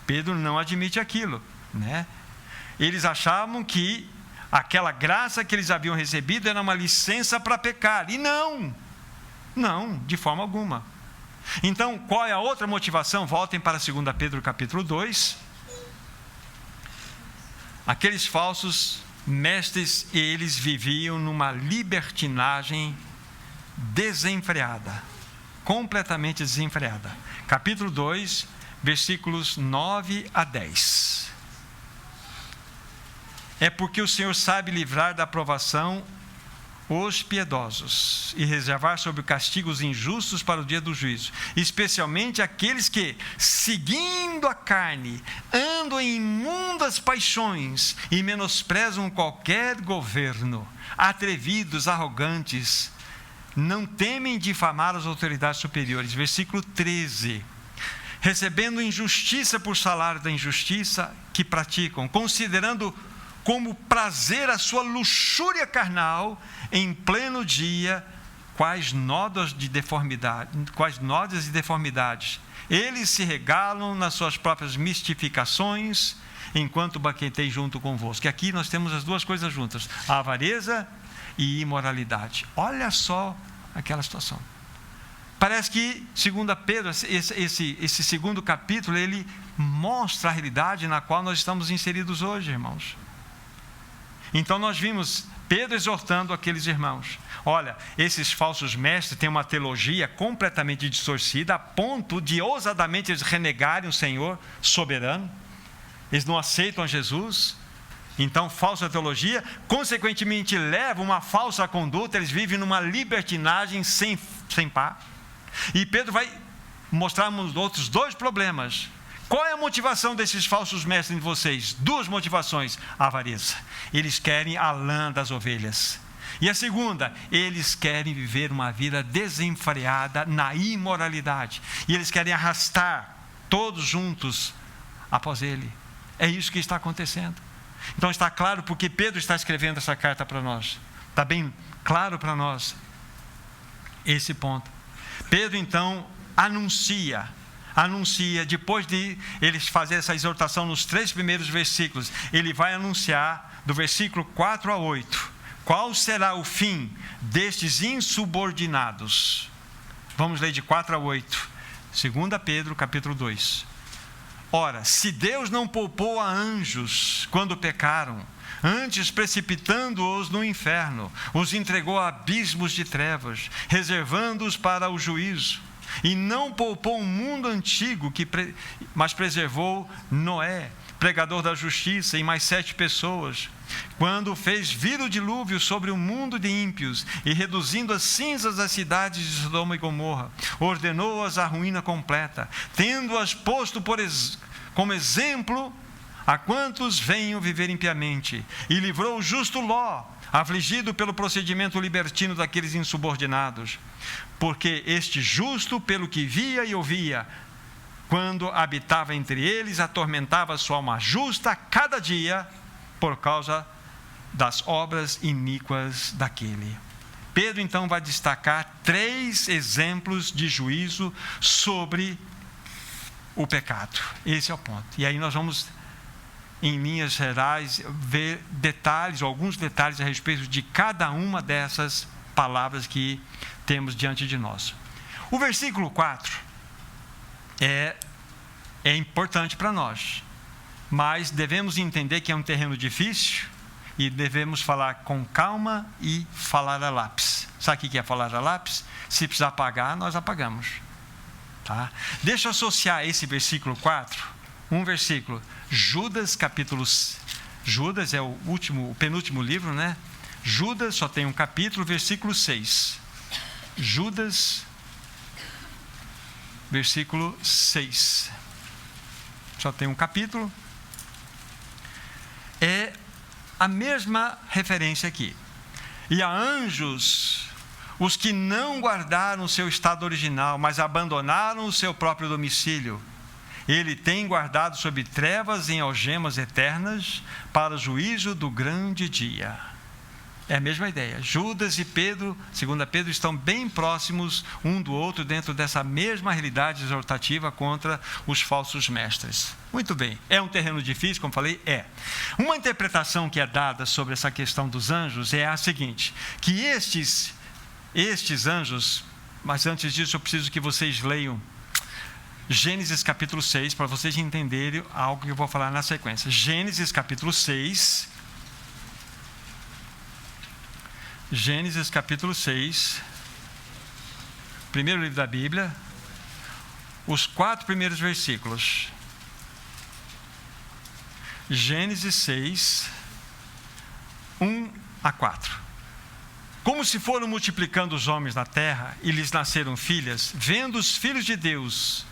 Pedro não admite aquilo, Eles achavam que aquela graça que eles haviam recebido era uma licença para pecar. E não, de forma alguma. Então, qual é a outra motivação? Voltem para 2 Pedro capítulo 2. Aqueles falsos mestres, eles viviam numa libertinagem desenfreada. Completamente desenfreada. Capítulo 2, versículos 9 a 10. É porque o Senhor sabe livrar da provação os piedosos e reservar sob o castigo os injustos para o dia do juízo, especialmente aqueles que, seguindo a carne, andam em imundas paixões e menosprezam qualquer governo, atrevidos, arrogantes, não temem difamar as autoridades superiores. Versículo 13. Recebendo injustiça por salário da injustiça que praticam, considerando como prazer a sua luxúria carnal em pleno dia, quais nódoas de deformidade, quais nódoas e deformidades. Eles se regalam nas suas próprias mistificações, enquanto banquetei junto convosco. E aqui nós temos as duas coisas juntas, a avareza e imoralidade. Olha só aquela situação. Parece que, segundo Pedro, esse segundo capítulo, ele mostra a realidade na qual nós estamos inseridos hoje, irmãos. Então nós vimos Pedro exortando aqueles irmãos. Olha, esses falsos mestres têm uma teologia completamente distorcida, a ponto de ousadamente eles renegarem o Senhor soberano. Eles não aceitam Jesus. Então, falsa teologia, consequentemente, leva uma falsa conduta. Eles vivem numa libertinagem sem par. E Pedro vai mostrar-nos outros dois problemas. Qual é a motivação desses falsos mestres em vocês? Duas motivações: a avareza. Eles querem a lã das ovelhas. E a segunda, eles querem viver uma vida desenfreada na imoralidade. E eles querem arrastar todos juntos após ele. É isso que está acontecendo. Então está claro porque Pedro está escrevendo essa carta para nós. Está bem claro para nós esse ponto. Pedro então anuncia, depois de eles fazerem essa exortação nos 3 primeiros versículos, ele vai anunciar do versículo 4 a 8, qual será o fim destes insubordinados. Vamos ler de 4 a 8, 2 Pedro capítulo 2. Ora, se Deus não poupou a anjos quando pecaram, antes precipitando-os no inferno, os entregou a abismos de trevas, reservando-os para o juízo. E não poupou o mundo antigo, mas preservou Noé, pregador da justiça, e mais 7 pessoas, quando fez vir o dilúvio sobre o mundo de ímpios, e reduzindo as cinzas das cidades de Sodoma e Gomorra, ordenou-as à ruína completa, tendo-as posto como exemplo a quantos venham viver impiamente, e livrou o justo Ló, afligido pelo procedimento libertino daqueles insubordinados, porque este justo, pelo que via e ouvia, quando habitava entre eles, atormentava a sua alma justa a cada dia, por causa das obras iníquas daquele. Pedro então vai destacar 3 exemplos de juízo sobre o pecado. Esse é o ponto. E aí nós vamos, em linhas gerais, ver detalhes, alguns detalhes a respeito de cada uma dessas palavras que temos diante de nós. O versículo 4 é importante para nós, mas devemos entender que é um terreno difícil e devemos falar com calma e falar a lápis. Sabe o que é falar a lápis? Se precisar apagar, nós apagamos. Tá? Deixa eu associar esse versículo 4, um versículo, Judas capítulo... Judas é o penúltimo livro, né? Judas só tem um capítulo, versículo 6. Judas, versículo 6. Só tem um capítulo. É a mesma referência aqui. E a anjos, os que não guardaram o seu estado original, mas abandonaram o seu próprio domicílio, ele tem guardado sob trevas em algemas eternas para o juízo do grande dia. É a mesma ideia. Judas e Pedro, 2 Pedro, estão bem próximos um do outro dentro dessa mesma realidade exortativa contra os falsos mestres. Muito bem. É um terreno difícil, como falei? É. Uma interpretação que é dada sobre essa questão dos anjos é a seguinte, que estes anjos, mas antes disso eu preciso que vocês leiam Gênesis capítulo 6, para vocês entenderem algo que eu vou falar na sequência. Gênesis capítulo 6. Gênesis capítulo 6. Primeiro livro da Bíblia. Os 4 primeiros versículos. Gênesis 6, 1 a 4. Como se foram multiplicando os homens na terra, e lhes nasceram filhas, vendo os filhos de Deus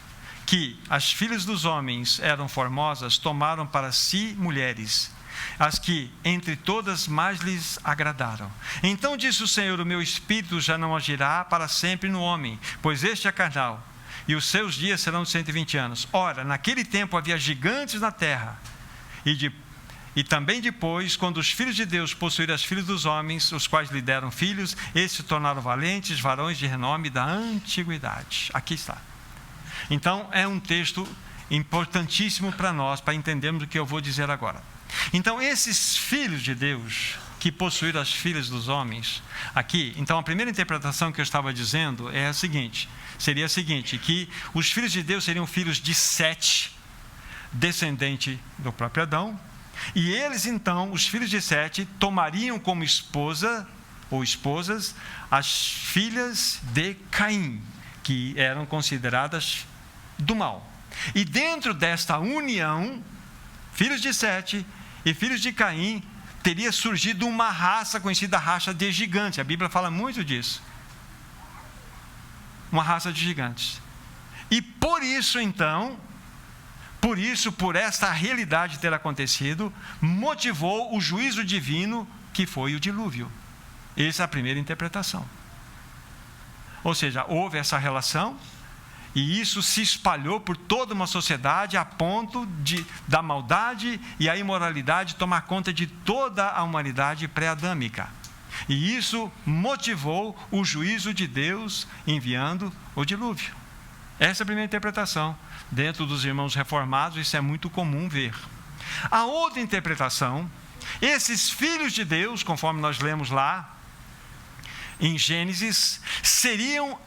que as filhas dos homens eram formosas, tomaram para si mulheres, as que entre todas mais lhes agradaram. Então disse o Senhor: o meu espírito já não agirá para sempre no homem, pois este é carnal, e os seus dias serão de 120 anos. Ora, naquele tempo havia gigantes na terra, E também depois, quando os filhos de Deus possuíram as filhas dos homens, os quais lhe deram filhos, esses se tornaram valentes, varões de renome da antiguidade. Aqui está. Então, é um texto importantíssimo para nós, para entendermos o que eu vou dizer agora. Então, esses filhos de Deus, que possuíram as filhas dos homens, aqui, então a primeira interpretação que eu estava dizendo é a seguinte, seria a seguinte, que os filhos de Deus seriam filhos de Sete, descendente do próprio Adão, e eles então, os filhos de Sete, tomariam como esposa ou esposas as filhas de Caim, que eram consideradas do mal. E dentro desta união, filhos de Sete e filhos de Caim, teria surgido uma raça conhecida, a raça de gigantes. A Bíblia fala muito disso. Uma raça de gigantes. E por isso, então, por esta realidade ter acontecido, motivou o juízo divino, que foi o dilúvio. Essa é a primeira interpretação. Ou seja, houve essa relação, e isso se espalhou por toda uma sociedade a ponto da maldade e a imoralidade tomar conta de toda a humanidade pré-adâmica. E isso motivou o juízo de Deus enviando o dilúvio. Essa é a primeira interpretação. Dentro dos irmãos reformados, isso é muito comum ver. A outra interpretação, esses filhos de Deus, conforme nós lemos lá em Gênesis, seriam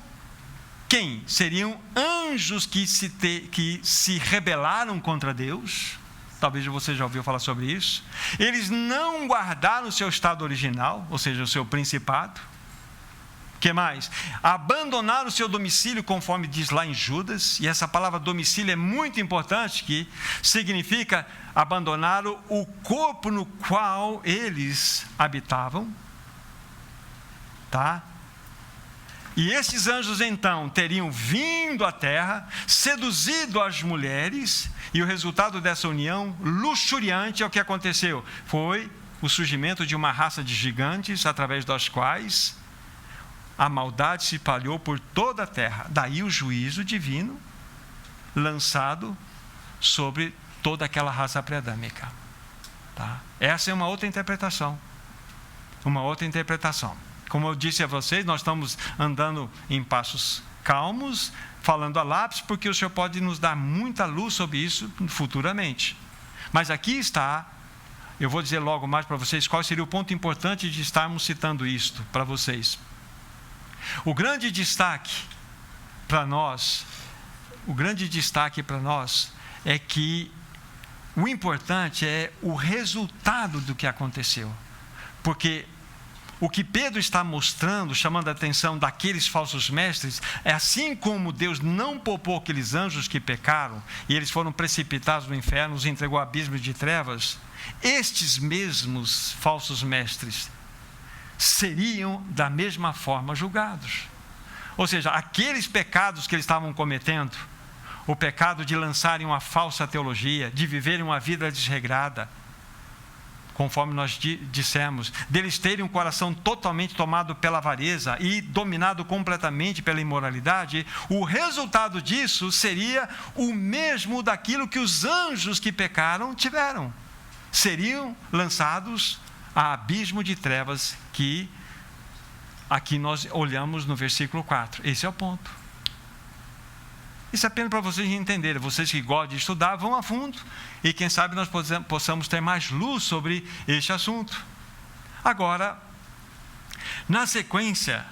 quem? Seriam anjos que se rebelaram contra Deus. Talvez você já ouviu falar sobre isso. Eles não guardaram o seu estado original, ou seja, o seu principado. O que mais? Abandonaram o seu domicílio, conforme diz lá em Judas. E essa palavra domicílio é muito importante, que significa abandonaram o corpo no qual eles habitavam. Tá? E esses anjos, então, teriam vindo à terra, seduzido as mulheres, e o resultado dessa união luxuriante é o que aconteceu. Foi o surgimento de uma raça de gigantes, através das quais a maldade se espalhou por toda a terra. Daí o juízo divino lançado sobre toda aquela raça pré-adâmica. Tá? Essa é uma outra interpretação. Uma outra interpretação. Como eu disse a vocês, nós estamos andando em passos calmos, falando a lápis, porque o Senhor pode nos dar muita luz sobre isso futuramente. Mas aqui está, eu vou dizer logo mais para vocês qual seria o ponto importante de estarmos citando isto para vocês. O grande destaque para nós é que o importante é o resultado do que aconteceu. Porque o que Pedro está mostrando, chamando a atenção daqueles falsos mestres, é assim como Deus não poupou aqueles anjos que pecaram, e eles foram precipitados no inferno, os entregou a abismos de trevas, estes mesmos falsos mestres seriam da mesma forma julgados. Ou seja, aqueles pecados que eles estavam cometendo, o pecado de lançarem uma falsa teologia, de viverem uma vida desregrada, conforme nós dissemos, deles terem um coração totalmente tomado pela avareza e dominado completamente pela imoralidade, o resultado disso seria o mesmo daquilo que os anjos que pecaram tiveram. Seriam lançados a abismo de trevas, que aqui nós olhamos no versículo 4. Esse é o ponto. Isso é apenas para vocês entenderem. Vocês que gostam de estudar, vão a fundo. E quem sabe nós possamos ter mais luz sobre este assunto. Agora, na sequência,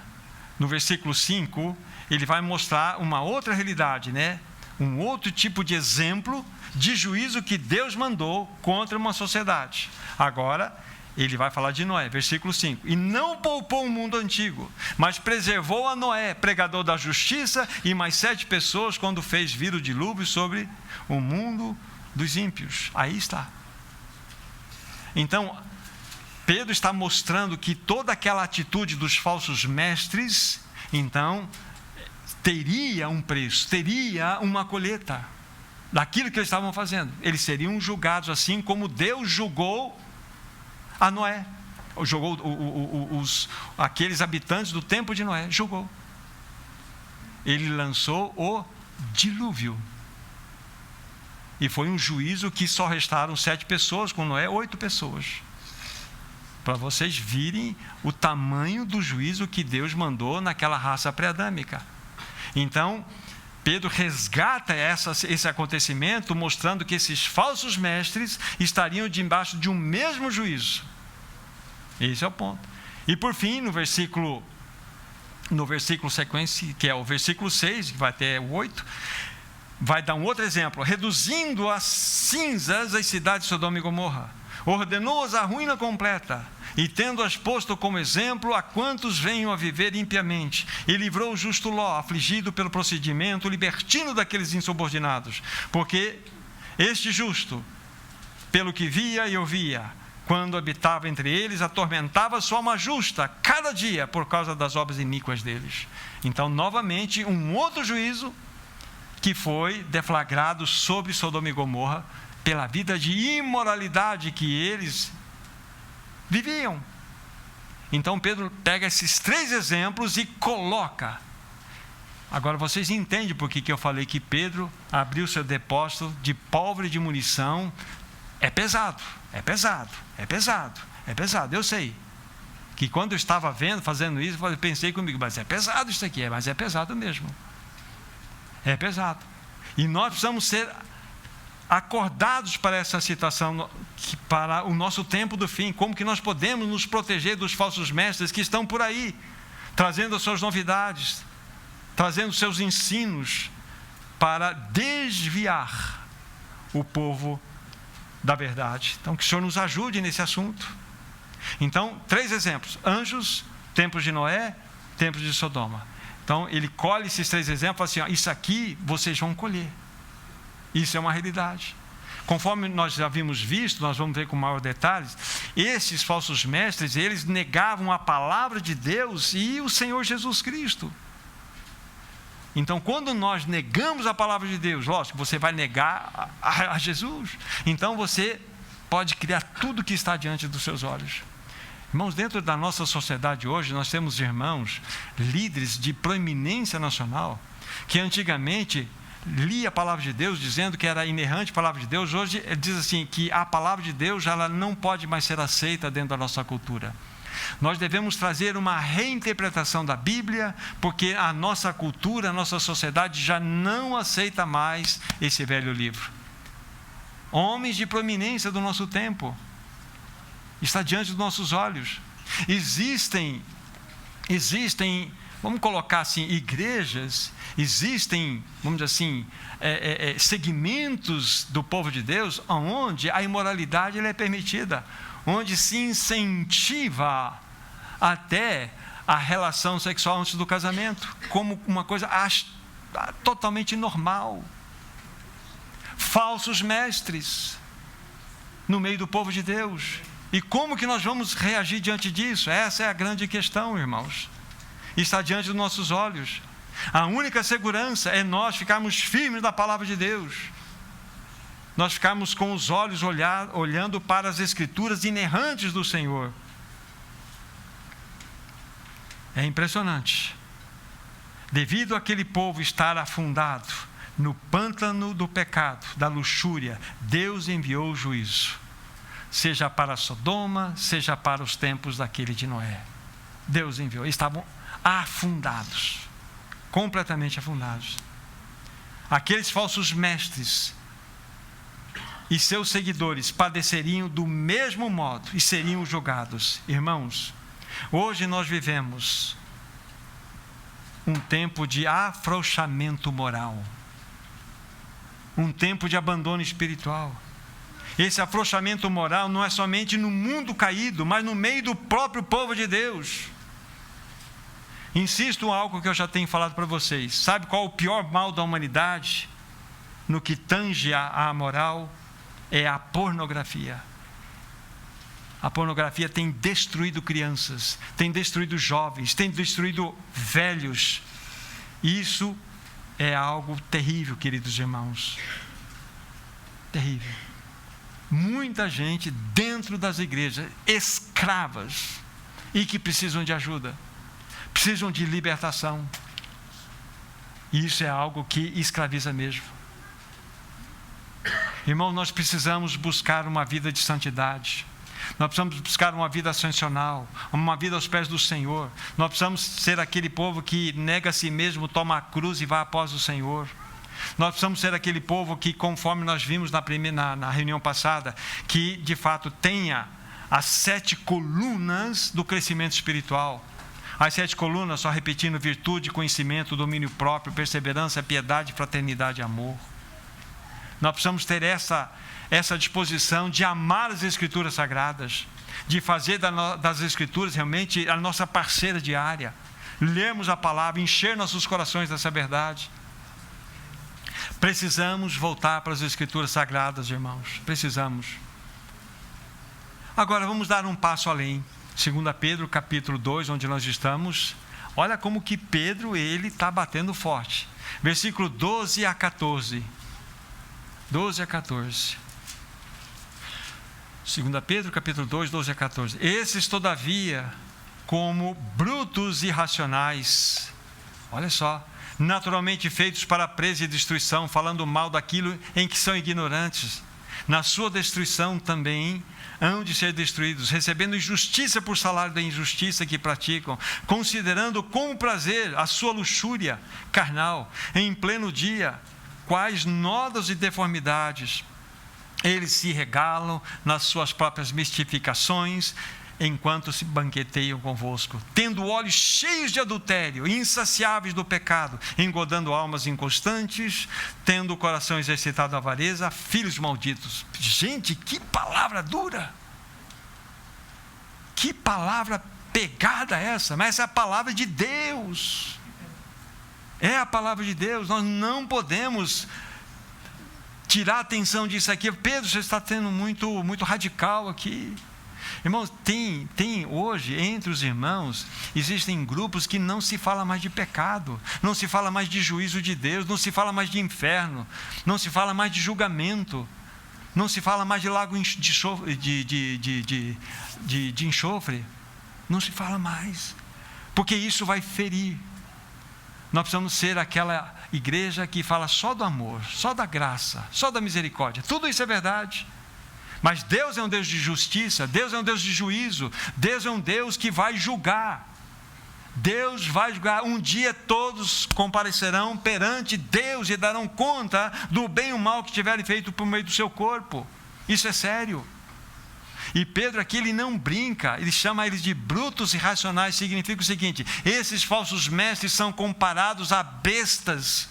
no versículo 5, ele vai mostrar uma outra realidade, né? Um outro tipo de exemplo de juízo que Deus mandou contra uma sociedade. Agora, ele vai falar de Noé, versículo 5. E não poupou o mundo antigo, mas preservou a Noé, pregador da justiça, e mais 7 pessoas, quando fez vir o dilúvio sobre o mundo dos ímpios. Aí está. Então, Pedro está mostrando que toda aquela atitude dos falsos mestres, então, teria um preço, teria uma colheita daquilo que eles estavam fazendo. Eles seriam julgados assim como Deus julgou a Noé, julgou aqueles habitantes do tempo de Noé, julgou. Ele lançou o dilúvio. E foi um juízo que só restaram 7 pessoas, com Noé 8 pessoas. Para vocês virem o tamanho do juízo que Deus mandou naquela raça pré-adâmica. Então, Pedro resgata esse acontecimento, mostrando que esses falsos mestres estariam debaixo de um mesmo juízo. Esse é o ponto. E por fim, no versículo sequência, que é o versículo 6, que vai até o 8, vai dar um outro exemplo. Reduzindo a cinzas as cidades de Sodoma e Gomorra, ordenou-as a ruína completa, e tendo-as posto como exemplo a quantos venham a viver impiamente, e livrou o justo Ló, afligido pelo procedimento libertino daqueles insubordinados, porque este justo, pelo que via e ouvia, quando habitava entre eles, atormentava sua alma justa cada dia por causa das obras iníquas deles. Então, novamente, um outro juízo que foi deflagrado sobre Sodoma e Gomorra pela vida de imoralidade que eles viviam. Então Pedro pega esses 3 exemplos e coloca. Agora vocês entendem por que eu falei que Pedro abriu seu depósito de pólvora e de munição. É pesado, eu sei que quando eu estava fazendo isso, eu pensei comigo, mas é pesado isso aqui, mas é pesado mesmo, é pesado, e nós precisamos ser acordados para essa situação, para o nosso tempo do fim. Como que nós podemos nos proteger dos falsos mestres que estão por aí, trazendo as suas novidades, trazendo seus ensinos para desviar o povo da verdade. Então, que o Senhor nos ajude nesse assunto. Então, 3 exemplos: anjos, tempos de Noé, tempos de Sodoma. Então, ele colhe esses 3 exemplos e fala assim: isso aqui vocês vão colher. Isso é uma realidade. Conforme nós já havíamos visto, nós vamos ver com maior detalhes, esses falsos mestres, eles negavam a palavra de Deus e o Senhor Jesus Cristo. Então, quando nós negamos a palavra de Deus, lógico, você vai negar a Jesus. Então, você pode criar tudo que está diante dos seus olhos. Irmãos, dentro da nossa sociedade hoje, nós temos irmãos, líderes de proeminência nacional, que antigamente lia a palavra de Deus dizendo que era inerrante a palavra de Deus. Hoje ele diz assim, que a palavra de Deus ela não pode mais ser aceita dentro da nossa cultura. Nós devemos trazer uma reinterpretação da Bíblia, porque a nossa cultura, a nossa sociedade já não aceita mais esse velho livro. Homens de proeminência do nosso tempo, está diante dos nossos olhos. Existem, vamos colocar assim, igrejas, existem, vamos dizer assim, segmentos do povo de Deus onde a imoralidade ela é permitida, onde se incentiva até a relação sexual antes do casamento, como uma coisa totalmente normal. Falsos mestres no meio do povo de Deus. E como que nós vamos reagir diante disso? Essa é a grande questão, irmãos. Está diante dos nossos olhos. A única segurança é nós ficarmos firmes na palavra de Deus. Nós ficarmos com os olhos olhando para as Escrituras inerrantes do Senhor. É impressionante. Devido àquele povo estar afundado no pântano do pecado, da luxúria, Deus enviou o juízo. Seja para Sodoma, seja para os tempos daquele de Noé. Deus enviou. Eles estavam afundados, completamente afundados. Aqueles falsos mestres e seus seguidores padeceriam do mesmo modo e seriam julgados. Irmãos, hoje nós vivemos um tempo de afrouxamento moral, um tempo de abandono espiritual. Esse afrouxamento moral não é somente no mundo caído, mas no meio do próprio povo de Deus. Insisto em algo que eu já tenho falado para vocês. Sabe qual é o pior mal da humanidade no que tange a moral? É a pornografia. A pornografia tem destruído crianças, tem destruído jovens, tem destruído velhos. Isso é algo terrível, queridos irmãos. Terrível. Muita gente dentro das igrejas, escravas, e que precisam de ajuda, precisam de libertação. E isso é algo que escraviza mesmo. Irmãos, nós precisamos buscar uma vida de santidade. Nós precisamos buscar uma vida ascensional, uma vida aos pés do Senhor. Nós precisamos ser aquele povo que nega a si mesmo, toma a cruz e vai após o Senhor. Nós precisamos ser aquele povo que, conforme nós vimos na reunião passada, que de fato tenha as 7 colunas do crescimento espiritual. As 7 colunas, só repetindo: virtude, conhecimento, domínio próprio, perseverança, piedade, fraternidade e amor. Nós precisamos ter essa disposição de amar as Escrituras Sagradas, de fazer das Escrituras realmente a nossa parceira diária, lermos a palavra, encher nossos corações dessa verdade. Precisamos voltar para as Escrituras Sagradas, irmãos, precisamos. Agora vamos dar um passo além. 2 Pedro capítulo 2, onde nós estamos, olha como que Pedro, ele está batendo forte. Versículo 12 a 14. 12 a 14. 2 Pedro capítulo 2, 12 a 14. Esses, todavia, como brutos e irracionais, olha só, naturalmente feitos para presa e destruição, falando mal daquilo em que são ignorantes, na sua destruição também hão de ser destruídos, recebendo injustiça por salário da injustiça que praticam, considerando como prazer a sua luxúria carnal, em pleno dia, quais nódoas e deformidades. Eles se regalam nas suas próprias mistificações, enquanto se banqueteiam convosco, tendo olhos cheios de adultério, insaciáveis do pecado, engodando almas inconstantes, tendo o coração exercitado à avareza, filhos malditos. Gente, que palavra dura! Que palavra pegada essa! Mas essa é a palavra de Deus. É a palavra de Deus. Nós não podemos tirar a atenção disso aqui. Pedro, você está sendo muito radical aqui. Irmãos, tem hoje, entre os irmãos, existem grupos que não se fala mais de pecado, não se fala mais de juízo de Deus, não se fala mais de inferno, não se fala mais de julgamento, não se fala mais de lago de enxofre, não se fala mais, porque isso vai ferir. Nós precisamos ser aquela igreja que fala só do amor, só da graça, só da misericórdia. Tudo isso é verdade. Mas Deus é um Deus de justiça, Deus é um Deus de juízo, Deus é um Deus que vai julgar. Deus vai julgar. Um dia todos comparecerão perante Deus e darão conta do bem e o mal que tiverem feito por meio do seu corpo. Isso é sério. E Pedro aqui, ele não brinca, ele chama eles de brutos e irracionais. Significa o seguinte: esses falsos mestres são comparados a bestas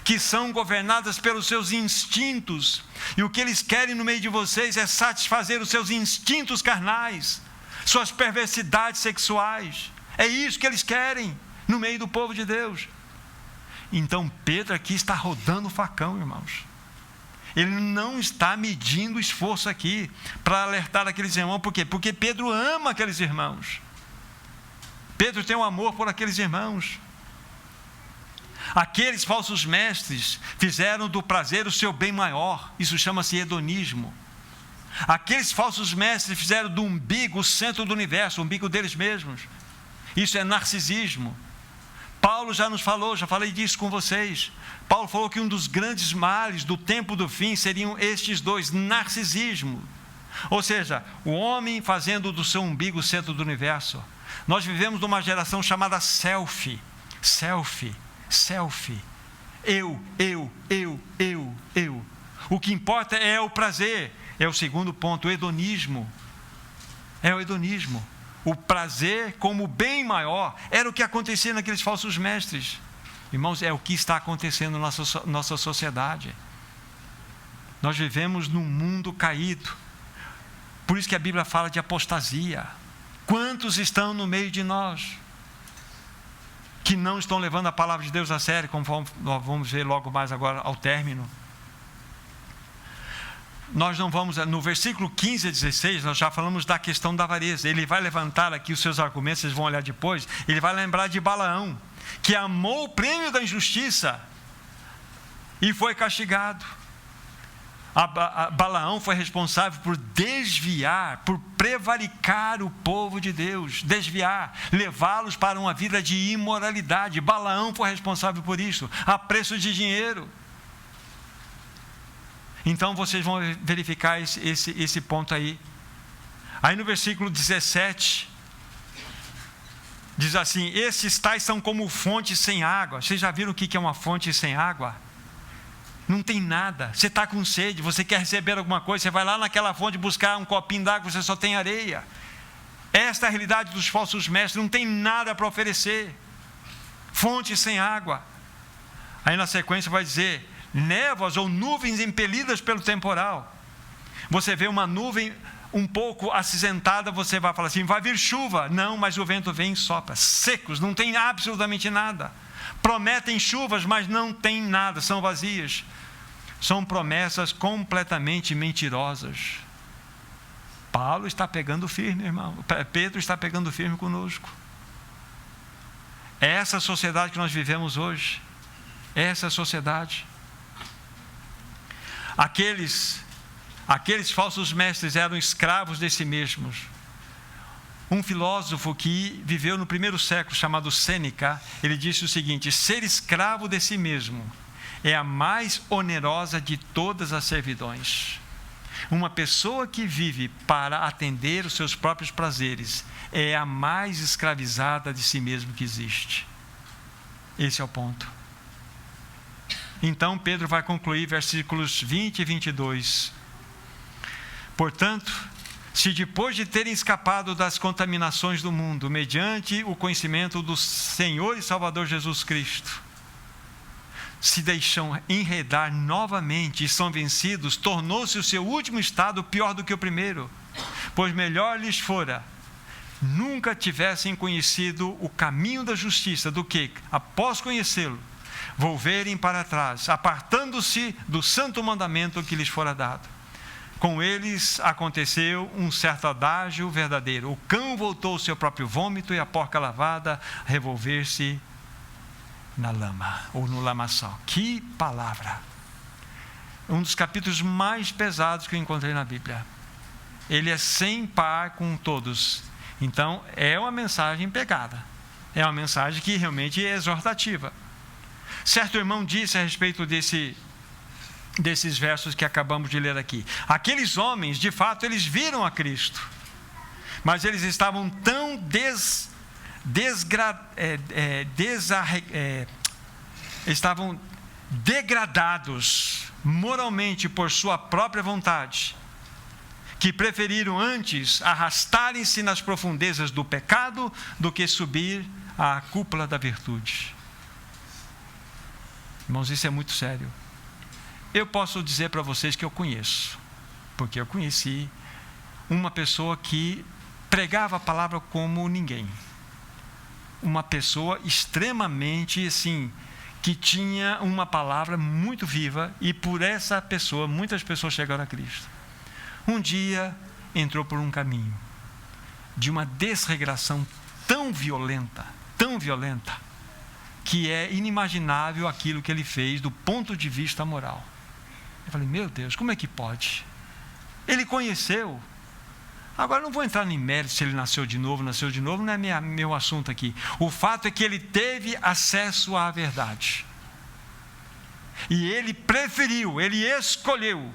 que são governadas pelos seus instintos, e o que eles querem no meio de vocês é satisfazer os seus instintos carnais, suas perversidades sexuais. É isso que eles querem no meio do povo de Deus. Então Pedro aqui está rodando o facão, irmãos. Ele não está medindo esforço aqui para alertar aqueles irmãos. Por quê? Porque Pedro ama aqueles irmãos. Pedro tem um amor por aqueles irmãos. Aqueles falsos mestres fizeram do prazer o seu bem maior. Isso chama-se hedonismo. Aqueles falsos mestres fizeram do umbigo o centro do universo, o umbigo deles mesmos. Isso é narcisismo. Paulo já nos falou, já falei disso com vocês. Paulo falou que um dos grandes males do tempo do fim seriam estes dois: narcisismo. Ou seja, o homem fazendo do seu umbigo o centro do universo. Nós vivemos numa geração chamada selfie. Eu. O que importa é o prazer. É o segundo ponto, o hedonismo. É o hedonismo. O prazer como bem maior era o que acontecia naqueles falsos mestres. Irmãos, é o que está acontecendo na nossa sociedade. Nós vivemos num mundo caído. Por isso que a Bíblia fala de apostasia. Quantos estão no meio de nós que não estão levando a palavra de Deus a sério, como nós vamos ver logo mais agora ao término? Nós não vamos, no versículo 15 a 16, nós já falamos da questão da avareza. Ele vai levantar aqui os seus argumentos, vocês vão olhar depois. Ele vai lembrar de Balaão, que amou o prêmio da injustiça e foi castigado. Balaão foi responsável por desviar, por prevaricar o povo de Deus, desviar, levá-los para uma vida de imoralidade. Balaão foi responsável por isso, a preço de dinheiro. Então vocês vão verificar esse ponto aí. Aí no versículo 17, diz assim: esses tais são como fontes sem água. Vocês já viram o que é uma fonte sem água? Não tem nada. Você está com sede, você quer receber alguma coisa, você vai lá naquela fonte buscar um copinho d'água, você só tem areia. Esta é a realidade dos falsos mestres, não tem nada para oferecer. Fonte sem água. Aí na sequência vai dizer: névoas ou nuvens impelidas pelo temporal. Você vê uma nuvem um pouco acinzentada, você vai falar assim: vai vir chuva. Não, mas o vento vem e sopra. Secos, não tem absolutamente nada. Prometem chuvas, mas não tem nada, são vazias. São promessas completamente mentirosas. Paulo está pegando firme, irmão. Pedro está pegando firme conosco. É essa sociedade que nós vivemos hoje. É essa sociedade. Aqueles falsos mestres eram escravos de si mesmos. Um filósofo que viveu no primeiro século, chamado Sêneca, ele disse o seguinte: ser escravo de si mesmo é a mais onerosa de todas as servidões. Uma pessoa que vive para atender os seus próprios prazeres é a mais escravizada de si mesmo que existe. Esse é o ponto. Então Pedro vai concluir versículos 20 e 22. Portanto, se depois de terem escapado das contaminações do mundo, mediante o conhecimento do Senhor e Salvador Jesus Cristo, se deixam enredar novamente e são vencidos, tornou-se o seu último estado pior do que o primeiro, pois melhor lhes fora nunca tivessem conhecido o caminho da justiça do que, após conhecê-lo, volverem para trás, apartando-se do santo mandamento que lhes fora dado. Com eles aconteceu um certo adágio verdadeiro: o cão voltou ao seu próprio vômito e a porca lavada a revolver-se na lama ou no lamaçal. Que palavra! Um dos capítulos mais pesados que eu encontrei na Bíblia. Ele é sem par com todos. Então é uma mensagem pegada. É uma mensagem que realmente é exortativa. Certo irmão disse a respeito desses versos que acabamos de ler aqui: aqueles homens, de fato, eles viram a Cristo, mas eles estavam tão estavam degradados moralmente por sua própria vontade, que preferiram antes arrastarem-se nas profundezas do pecado do que subir à cúpula da virtude. Irmãos, isso é muito sério. Eu posso dizer para vocês que eu conheço, porque eu conheci uma pessoa que pregava a palavra como ninguém. Uma pessoa extremamente assim, que tinha uma palavra muito viva, e por essa pessoa muitas pessoas chegaram a Cristo. Um dia entrou por um caminho de uma desregração tão violenta, que é inimaginável aquilo que ele fez do ponto de vista moral. Eu falei: meu Deus, como é que pode? Ele conheceu. Agora não vou entrar em mérito se ele nasceu de novo, não é meu assunto aqui. O fato é que ele teve acesso à verdade. E ele preferiu, ele escolheu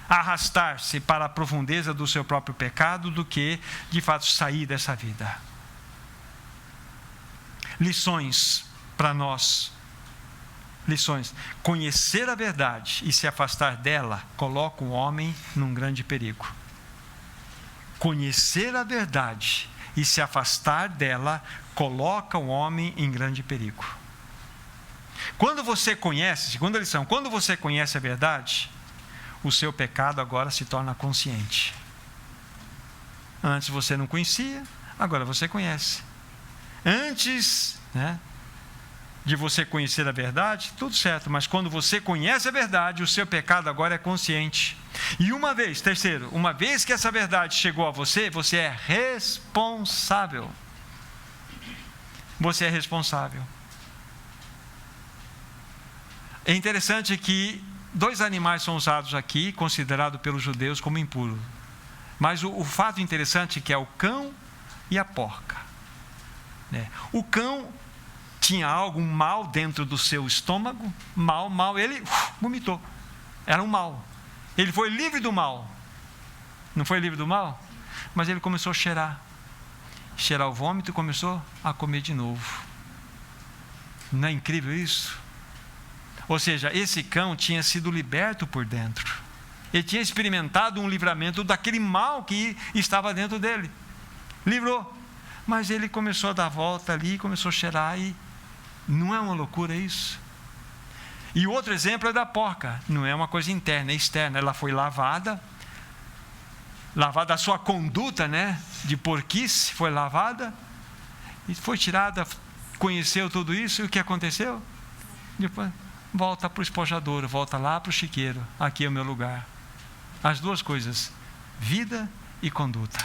arrastar-se para a profundeza do seu próprio pecado do que, de fato, sair dessa vida. Lições para nós. Lições. Conhecer a verdade e se afastar dela coloca o homem num grande perigo. Conhecer a verdade e se afastar dela coloca o homem em grande perigo. Quando você conhece, segunda lição, quando você conhece a verdade, o seu pecado agora se torna consciente. Antes você não conhecia, agora você conhece. Antes, de você conhecer a verdade, tudo certo, mas quando você conhece a verdade, o seu pecado agora é consciente. E uma vez que essa verdade chegou a você, você é responsável. Você é responsável. É interessante que 2 animais são usados aqui, considerados pelos judeus como impuros. Mas o fato interessante é que é o cão e a porca. O cão tinha algo mal dentro do seu estômago, mal, ele vomitou. Era um mal. Ele foi livre do mal. Não foi livre do mal? Mas ele começou a cheirar o vômito e começou a comer de novo. Não é incrível isso? Ou seja, esse cão tinha sido liberto por dentro. Ele tinha experimentado um livramento daquele mal que estava dentro dele. Livrou. Mas ele começou a dar volta ali, começou a cheirar e não é uma loucura isso? E outro exemplo é da porca. Não é uma coisa interna, é externa. Ela foi lavada a sua conduta, né, de porquice foi lavada e foi tirada, conheceu tudo isso, e o que aconteceu? Depois volta para o espojadouro, volta lá para o chiqueiro, aqui é o meu lugar. As duas coisas, vida e conduta.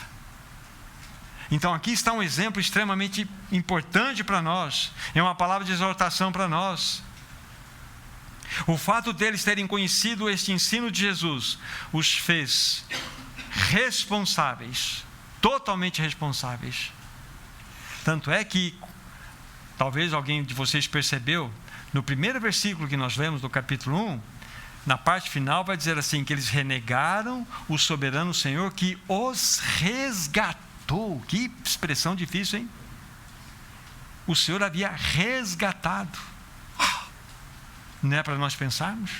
Então aqui está um exemplo extremamente importante para nós, é uma palavra de exortação para nós. O fato deles terem conhecido este ensino de Jesus os fez responsáveis, totalmente responsáveis. Tanto é que, talvez alguém de vocês percebeu, no primeiro versículo que nós lemos do capítulo 1, na parte final vai dizer assim, que eles renegaram o soberano Senhor que os resgatou. Que expressão difícil, hein? O Senhor havia resgatado. Não é para nós pensarmos?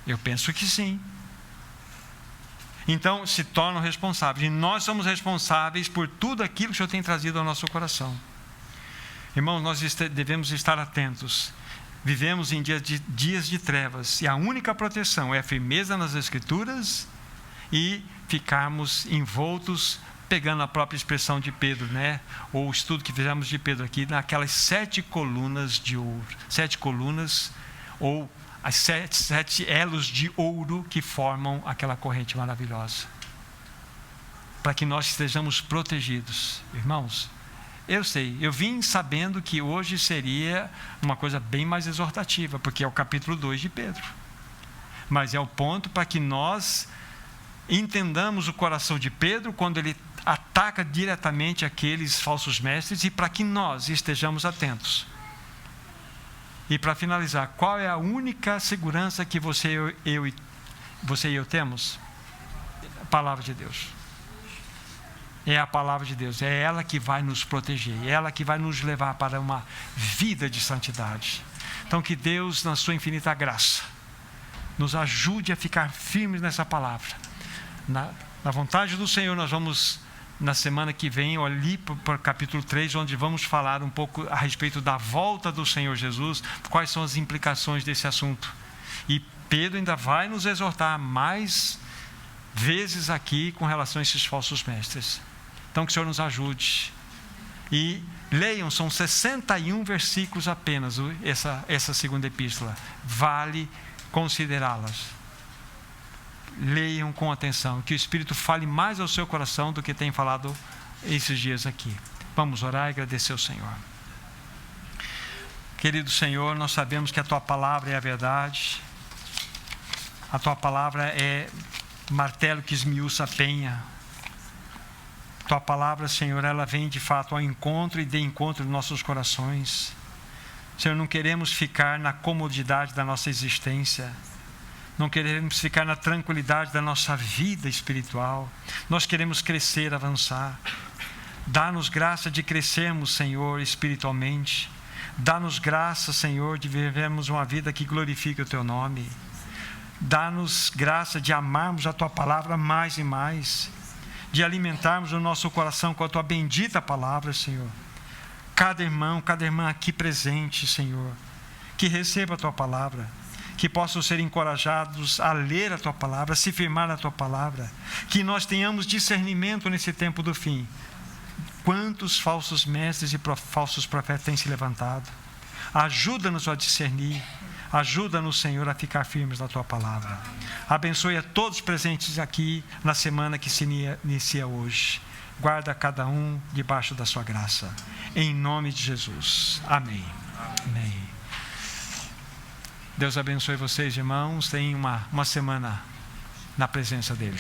Eu penso que sim. Então se tornam responsáveis, e nós somos responsáveis por tudo aquilo que o Senhor tem trazido ao nosso coração. Irmãos, nós devemos estar atentos. Vivemos em dias de trevas, e a única proteção é a firmeza nas Escrituras e ficarmos envoltos, pegando a própria expressão de Pedro, né? Ou o estudo que fizemos de Pedro aqui, naquelas 7 colunas de ouro, 7 colunas, ou as 7 elos de ouro que formam aquela corrente maravilhosa, para que nós estejamos protegidos. Irmãos, eu sei, eu vim sabendo que hoje seria uma coisa bem mais exortativa, porque é o capítulo 2 de Pedro, mas é o ponto para que nós entendamos o coração de Pedro quando ele ataca diretamente aqueles falsos mestres, e para que nós estejamos atentos. E para finalizar, qual é a única segurança que você e eu temos? A palavra de Deus. É a palavra de Deus, é ela que vai nos proteger, é ela que vai nos levar para uma vida de santidade. Então que Deus, na sua infinita graça, nos ajude a ficar firmes nessa palavra. Na vontade do Senhor, nós vamos, na semana que vem, ali para o capítulo 3, onde vamos falar um pouco a respeito da volta do Senhor Jesus, quais são as implicações desse assunto. E Pedro ainda vai nos exortar mais vezes aqui com relação a esses falsos mestres. Então que o Senhor nos ajude. E leiam, são 61 versículos apenas, essa segunda epístola. Vale considerá-las. Leiam com atenção, que o Espírito fale mais ao seu coração do que tem falado esses dias aqui. Vamos orar e agradecer ao Senhor. Querido Senhor, nós sabemos que a Tua palavra é a verdade. A Tua palavra é martelo que esmiuça a penha. Tua palavra, Senhor, ela vem de fato ao encontro e de encontro dos nossos corações. Senhor, não queremos ficar na comodidade da nossa existência. Não queremos ficar na tranquilidade da nossa vida espiritual. Nós queremos crescer, avançar. Dá-nos graça de crescermos, Senhor, espiritualmente. Dá-nos graça, Senhor, de vivermos uma vida que glorifique o Teu nome. Dá-nos graça de amarmos a Tua palavra mais e mais, de alimentarmos o nosso coração com a Tua bendita palavra, Senhor. Cada irmão, cada irmã aqui presente, Senhor, que receba a Tua palavra, que possam ser encorajados a ler a Tua palavra, a se firmar na Tua palavra, que nós tenhamos discernimento nesse tempo do fim. Quantos falsos mestres e falsos profetas têm se levantado? Ajuda-nos a discernir. Ajuda-nos, Senhor, a ficar firmes na Tua palavra. Abençoe a todos presentes aqui na semana que se inicia hoje. Guarda cada um debaixo da Sua graça. Em nome de Jesus. Amém. Amém. Deus abençoe vocês, irmãos. Tenham uma semana na presença dEle.